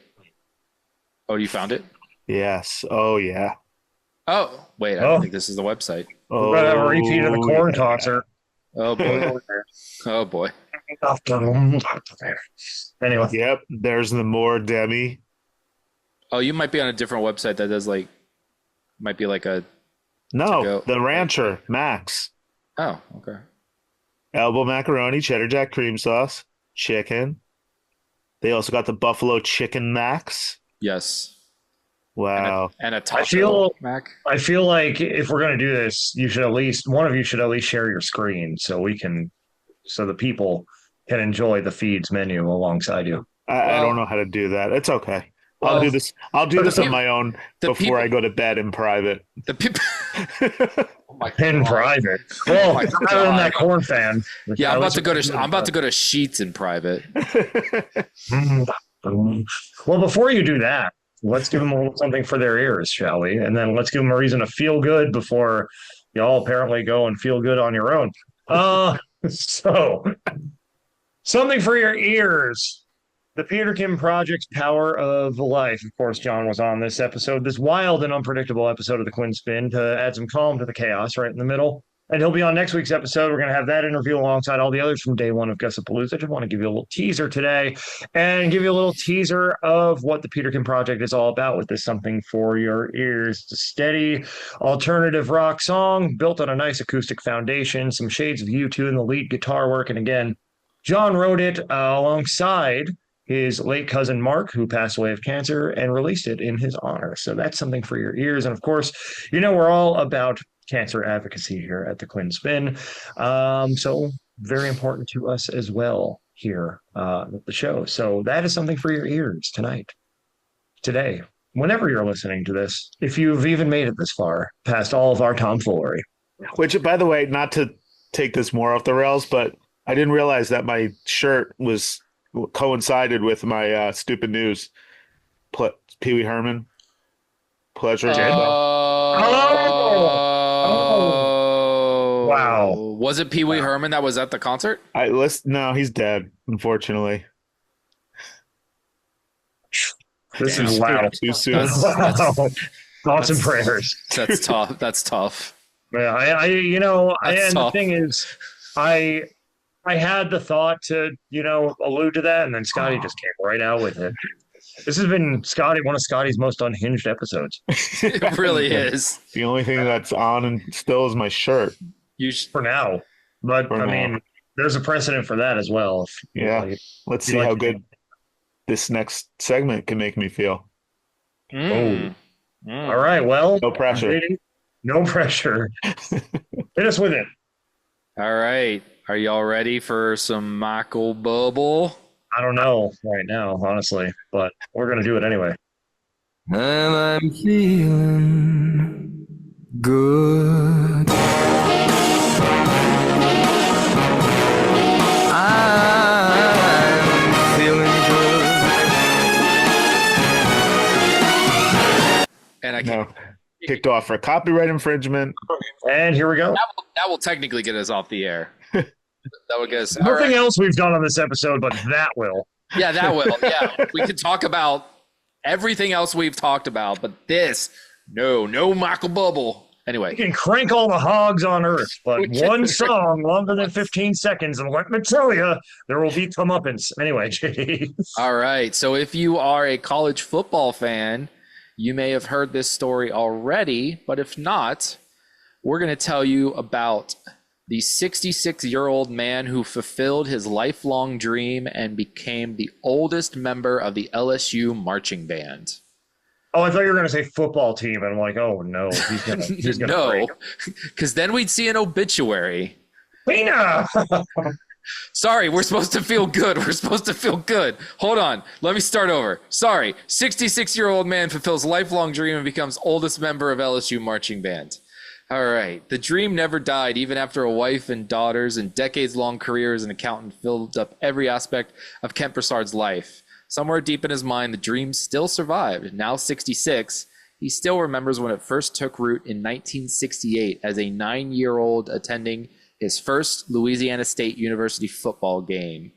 Oh, you found it? Yes. Oh yeah. Oh wait, I don't think this is the website. Oh, a repeat of the Korn concert. Oh boy. Oh boy. Anyway. Yep. There's the More Demi. Oh, you might be on a different website that does might be like a. No, the Rancher Max. Oh, okay. Elbow macaroni, cheddar jack cream sauce, chicken. They also got the Buffalo Chicken Max. Yes. Wow. And a taco Mac. I feel like if we're going to do this, one of you should at least share your screen so the people can enjoy the feeds menu alongside you. I don't know how to do that. It's okay. I'll do this on my own before I go to bed in private. The people in private. Well, other than that Korn fan. Yeah, I'm about to go to Sheets in private. Well, before you do that, let's give them a little something for their ears, shall we? And then let's give them a reason to feel good before y'all apparently go and feel good on your own. So something for your ears. The Peterkin Project's Power of Life. Of course, John was on this episode, this wild and unpredictable episode of the Quinn Spinn to add some calm to the chaos right in the middle. And he'll be on next week's episode. We're going to have that interview alongside all the others from day one of Gussapolooza. I just want to give you a little teaser today and give you a little teaser of what the Peterkin Project is all about with this something for your ears. It's a steady alternative rock song built on a nice acoustic foundation, some shades of U2 in the lead guitar work. And again, John wrote it alongside his late cousin Mark, who passed away of cancer, and released it in his honor. So that's something for your ears. And of course, we're all about cancer advocacy here at the Quinn Spinn. So very important to us as well here at the show. So that is something for your ears today, whenever you're listening to this, if you've even made it this far past all of our tomfoolery. Which, by the way, not to take this more off the rails, but I didn't realize that my shirt coincided with my stupid news. Pee Wee Herman. Pleasure. Wow. Was it Pee Wee Herman that was at the concert? No, he's dead, unfortunately. This is loud. Too soon. Thoughts and prayers. That's tough. That's tough. Yeah, the thing is, I had the thought to, allude to that, and then Scotty just came right out with it. This has been one of Scotty's most unhinged episodes. It really is. The only thing that's on and still is my shirt. For now. But, there's a precedent for that as well. Let's see how good this next segment can make me feel. Mm. All right. Well, No pressure. No pressure. Hit us with it. All right. Are y'all ready for some Michael Bubble? I don't know right now, honestly, but we're going to do it anyway. And I'm feeling good. I'm feeling good. And I No. Kicked off for copyright infringement. And here we go. that will technically get us off the air. That would get us. Nothing else we've done on this episode, but that will. Yeah, that will. Yeah, we could talk about everything else we've talked about, but this, no Michael Bubble. Anyway, You can crank all the hogs on earth, but one song longer than 15 seconds, and let me tell you, there will be comeuppance. Anyway, JD. all right. So if you are a college football fan, you may have heard this story already, but if not, we're going to tell you about the 66-year-old man who fulfilled his lifelong dream and became the oldest member of the LSU marching band. Oh, I thought you were going to say football team, and I'm like, oh, no. He's gonna No, break. because then we'd see an obituary. Lena! Sorry, we're supposed to feel good. We're supposed to feel good. Hold on. Let me start over. Sorry. 66-year-old man fulfills lifelong dream and becomes oldest member of LSU marching band. All right. The dream never died, even after a wife and daughters and decades-long career as an accountant filled up every aspect of Kent Broussard's life. Somewhere deep in his mind, the dream still survived. Now 66, he still remembers when it first took root in 1968 as a 9-year-old attending his first Louisiana State University football game.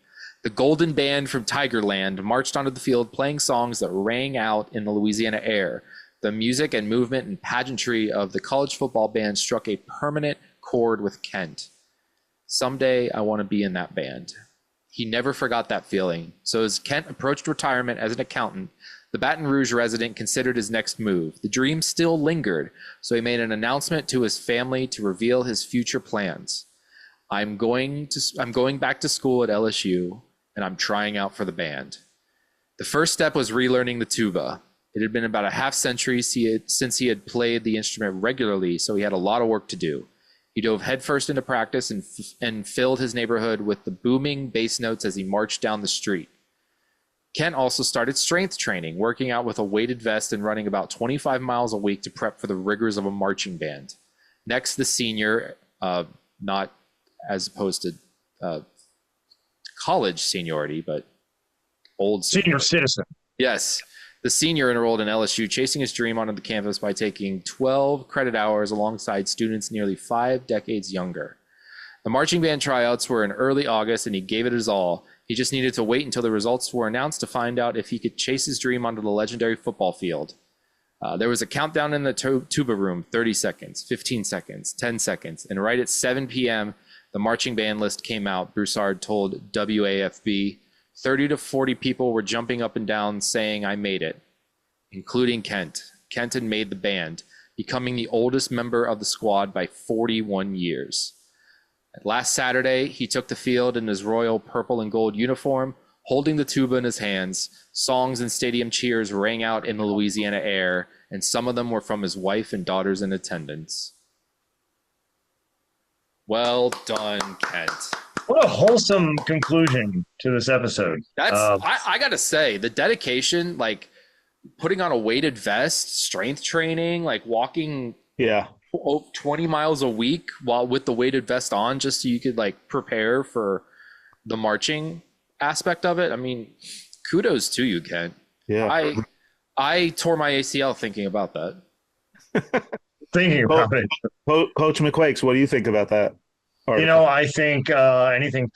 The Golden Band from Tigerland marched onto the field playing songs that rang out in the Louisiana air. The music and movement and pageantry of the college football band struck a permanent chord with Kent. Someday I want to be in that band. He never forgot that feeling. So as Kent approached retirement as an accountant, the Baton Rouge resident considered his next move. The dream still lingered, so he made an announcement to his family to reveal his future plans. I'm going back to school at LSU, and I'm trying out for the band. The first step was relearning the tuba. It had been about a half century since he had played the instrument regularly, so he had a lot of work to do. He dove headfirst into practice and filled his neighborhood with the booming bass notes as he marched down the street. Kent also started strength training, working out with a weighted vest and running about 25 miles a week to prep for the rigors of a marching band. Next, the senior, not as opposed to college seniority, but old Senior citizen. Yes. The senior enrolled in LSU, chasing his dream onto the campus by taking 12 credit hours alongside students nearly 5 decades younger. The marching band tryouts were in early August, and he gave it his all. He just needed to wait until the results were announced to find out if he could chase his dream onto the legendary football field. There was a countdown in the tuba room, 30 seconds, 15 seconds, 10 seconds, and right at 7 p.m., the marching band list came out, Broussard told WAFB. 30 to 40 people were jumping up and down saying, I made it, including Kent. Kent had made the band, becoming the oldest member of the squad by 41 years. Last Saturday, he took the field in his royal purple and gold uniform, holding the tuba in his hands. Songs and stadium cheers rang out in the Louisiana air, and some of them were from his wife and daughters in attendance. Well done, Kent. What a wholesome conclusion to this episode. That's I gotta say, the dedication, like putting on a weighted vest, strength training, like walking 20 miles a week while with the weighted vest on, just so you could like prepare for the marching aspect of it. I mean, kudos to you, Kent. Yeah. I tore my ACL thinking about that. Thinking about it. Coach McQuakes, what do you think about that article? You know, I think anything.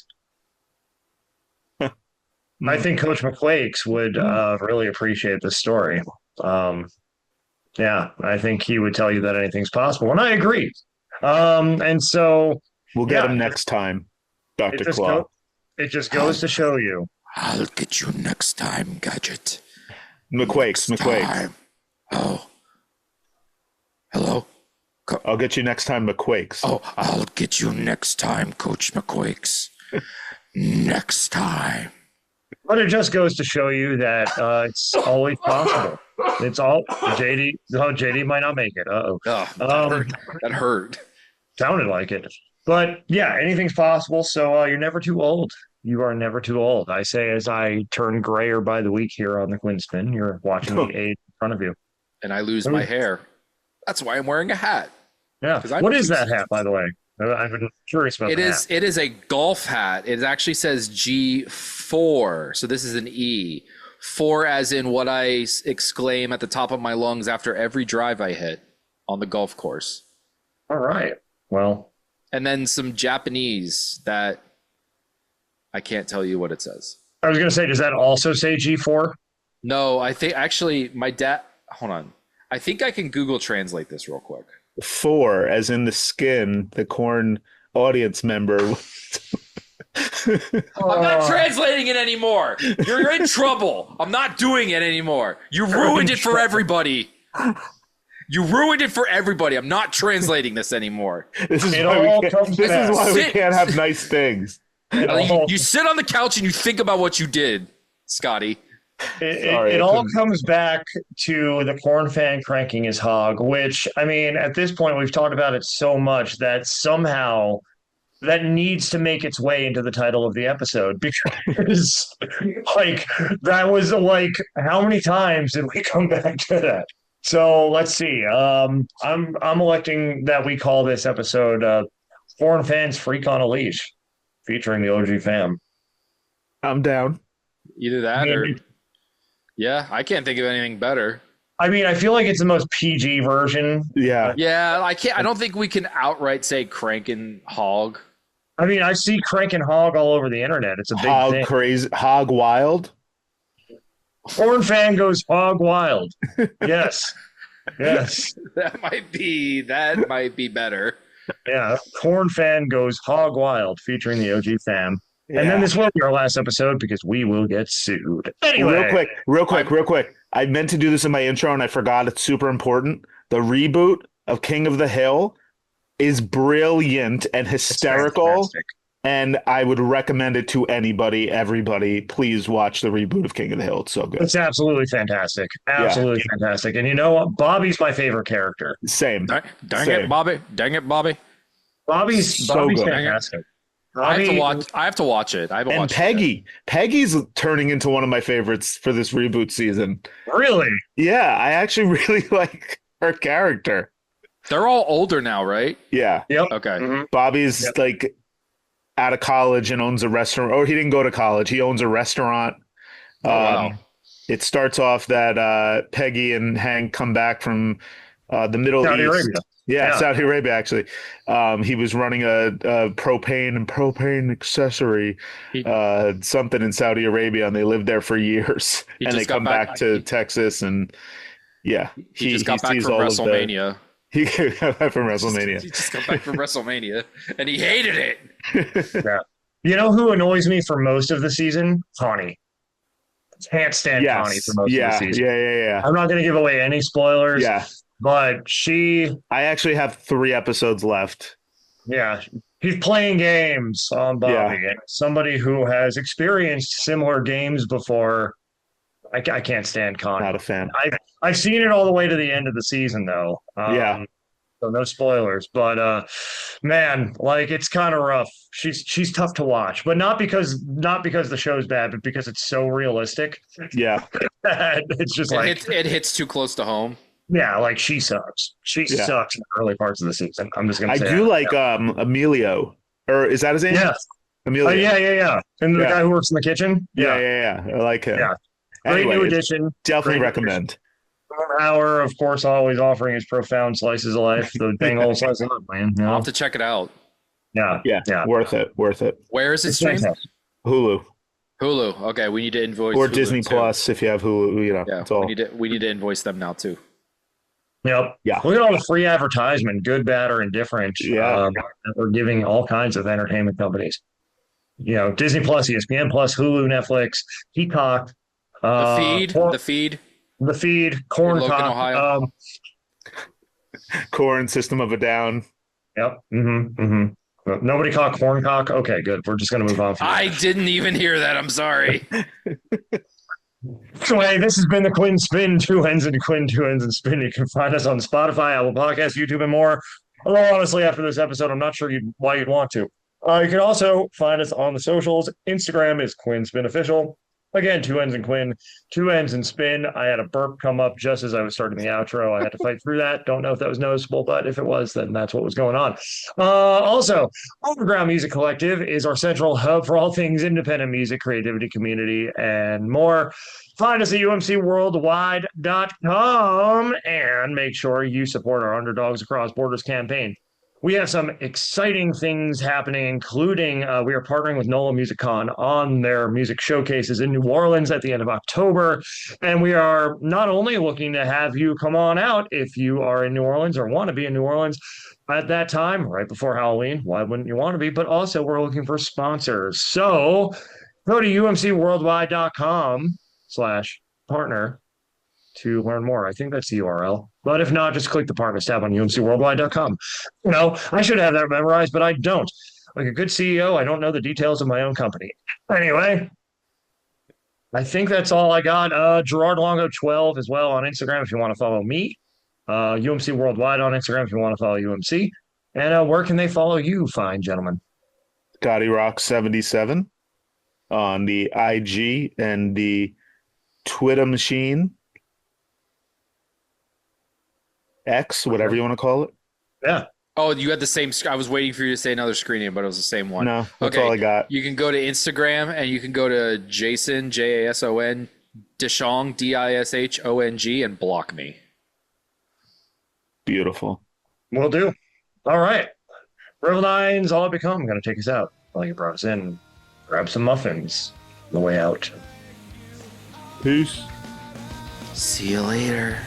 I think Coach McQuakes would really appreciate this story. Yeah, I think he would tell you that anything's possible, and I agree. And so we'll get him next time, Dr. Claw. It just goes to show you. I'll get you next time, Gadget. McQuakes. Oh. Hello? I'll get you next time, McQuakes. Oh, I'll get you next time, Coach McQuakes. Next time. But it just goes to show you that it's always possible. It's all JD. Oh, JD might not make it. Uh-oh. Oh, that hurt. That hurt. Sounded like it. But yeah, anything's possible. So you're never too old. You are never too old. I say as I turn grayer by the week here on the Quinn Spinn. You're watching the age in front of you. And I lose my hair. That's why I'm wearing a hat. Yeah. What is that hat, by the way? I've been curious about that. It is a golf hat. It actually says G4. So this is an E. 4 as in what I exclaim at the top of my lungs after every drive I hit on the golf course. All right. Well. And then some Japanese that I can't tell you what it says. I was going to say, does that also say G4? No, I think actually my dad, hold on. I think I can Google translate this real quick. 4 as in the skin, the Korn audience member. I'm not translating it anymore. You're in trouble. I'm not doing it anymore. You ruined it for everybody. You ruined it for everybody. I'm not translating this anymore. This is why we can't have nice things. You sit on the couch and you think about what you did, Scotty. It all comes back to the Korn fan cranking his hog, which, I mean, at this point, we've talked about it so much that somehow that needs to make its way into the title of the episode, because like that was like, how many times did we come back to that? So let's see. I'm electing that we call this episode Foreign Fans Freak on a Leash, featuring the OG fam. I'm down. Either that or yeah, I can't think of anything better. I mean, I feel like it's the most PG version. Yeah. Yeah, I don't think we can outright say crankin' hog. I mean, I see crankin' hog all over the internet. It's a big hog thing. Crazy, hog wild. Korn fan goes hog wild. Yes. Yes. That might be better. Yeah. Korn fan goes hog wild, featuring the OG fam. Yeah. And then this will be our last episode because we will get sued. Anyway. Real quick. I meant to do this in my intro and I forgot. It's super important. The reboot of King of the Hill is brilliant and hysterical. And I would recommend it to anybody, everybody. Please watch the reboot of King of the Hill. It's so good. It's absolutely fantastic. Absolutely fantastic. And you know what? Bobby's my favorite character. Same. Dang it, Bobby. Bobby's good. fantastic. I have to watch it. I haven't watched Peggy. Peggy's turning into one of my favorites for this reboot season. Really? Yeah, I actually really like her character. They're all older now, right? Yeah. Yep. Okay. Mm-hmm. Bobby's like out of college and owns a restaurant. Or he didn't go to college. He owns a restaurant. Wow. It starts off that Peggy and Hank come back from the Middle Saudi East. Arabia. Yeah, Saudi Arabia, actually. He was running a propane accessory, something in Saudi Arabia, and they lived there for years. And they come back to Texas, and yeah. He just got back from WrestleMania. He got back from WrestleMania. He just got back from WrestleMania, and he hated it. Yeah. You know who annoys me for most of the season? Connie. Can't stand Connie for most of the season. Yeah. I'm not going to give away any spoilers. Yeah. But I actually have 3 episodes left. Yeah. He's playing games on Bobby. Yeah. Somebody who has experienced similar games before. I can't stand Connie. Not a fan. I've seen it all the way to the end of the season, though. So no spoilers. But man, like, it's kind of rough. She's tough to watch, but not because the show's bad, but because it's so realistic. Yeah. It's just it hits too close to home. Yeah, like she sucks. She sucks in the early parts of the season. I'm just gonna say. I do like Emilio, or is that his name? Yeah, Emilio. Yeah. And the guy who works in the kitchen. Yeah. I like him. Yeah, great new addition. Definitely recommend. Hauer, of course, always offering his profound slices of life. The dang old slice of life, man. You know? I'll have to check it out. Yeah. Worth it. Where is it streamed? Hulu. Okay, we need to invoice. Or Hulu Disney too. Plus if you have Hulu. You know, yeah, we need to invoice them now too. Yep. Yeah. Look at all the free advertisement, good, bad, or indifferent. Yeah. We're giving all kinds of entertainment companies. You know, Disney Plus, ESPN Plus, Hulu, Netflix, Peacock. The feed. Corn Logan, Talk. Korn, System of a Down. Yep. Mm-hmm. Nobody caught corncock. Okay, good. We're just gonna move on. I didn't even hear that. I'm sorry. Anyway, this has been the Quinn Spin, two ends and Quinn, two ends and Spin. You can find us on Spotify, Apple Podcasts, YouTube, and more. Although honestly, after this episode, I'm not sure why you'd want to. You can also find us on the socials. Instagram is Quinn Spin Official. Again, two ends and Quinn, two ends and Spin. I had a burp come up just as I was starting the outro. I had to fight through that. Don't know if that was noticeable, but if it was, then that's what was going on. Also, Underground Music Collective is our central hub for all things independent music, creativity, community, and more. Find us at umcworldwide.com and make sure you support our Underdogs Across Borders campaign. We have some exciting things happening, including we are partnering with NOLA Music Con on their music showcases in New Orleans at the end of October. And we are not only looking to have you come on out if you are in New Orleans or want to be in New Orleans at that time, right before Halloween. Why wouldn't you want to be? But also we're looking for sponsors. So go to umcworldwide.com/partner to learn more. I think that's the URL. But if not, just click the partners tab on umcworldwide.com. You know, I should have that memorized, but I don't. Like a good CEO, I don't know the details of my own company. Anyway, I think that's all I got. Gerard Longo 12 as well on Instagram if you want to follow me. UMC Worldwide on Instagram if you want to follow UMC. And where can they follow you, fine gentlemen? Scotty Rock 77 on the IG and the Twitter machine. X, whatever you want to call it. Yeah. Oh, you had the same. I was waiting for you to say another screen name, but it was the same one. No, that's all I got. You can go to Instagram and you can go to Jason, Jason, Dishong, Dishong, and block me. Beautiful. Will do. All right. Revel 9's All I Become. I'm going to take us out while you brought us in. Grab some muffins on the way out. Peace. See you later.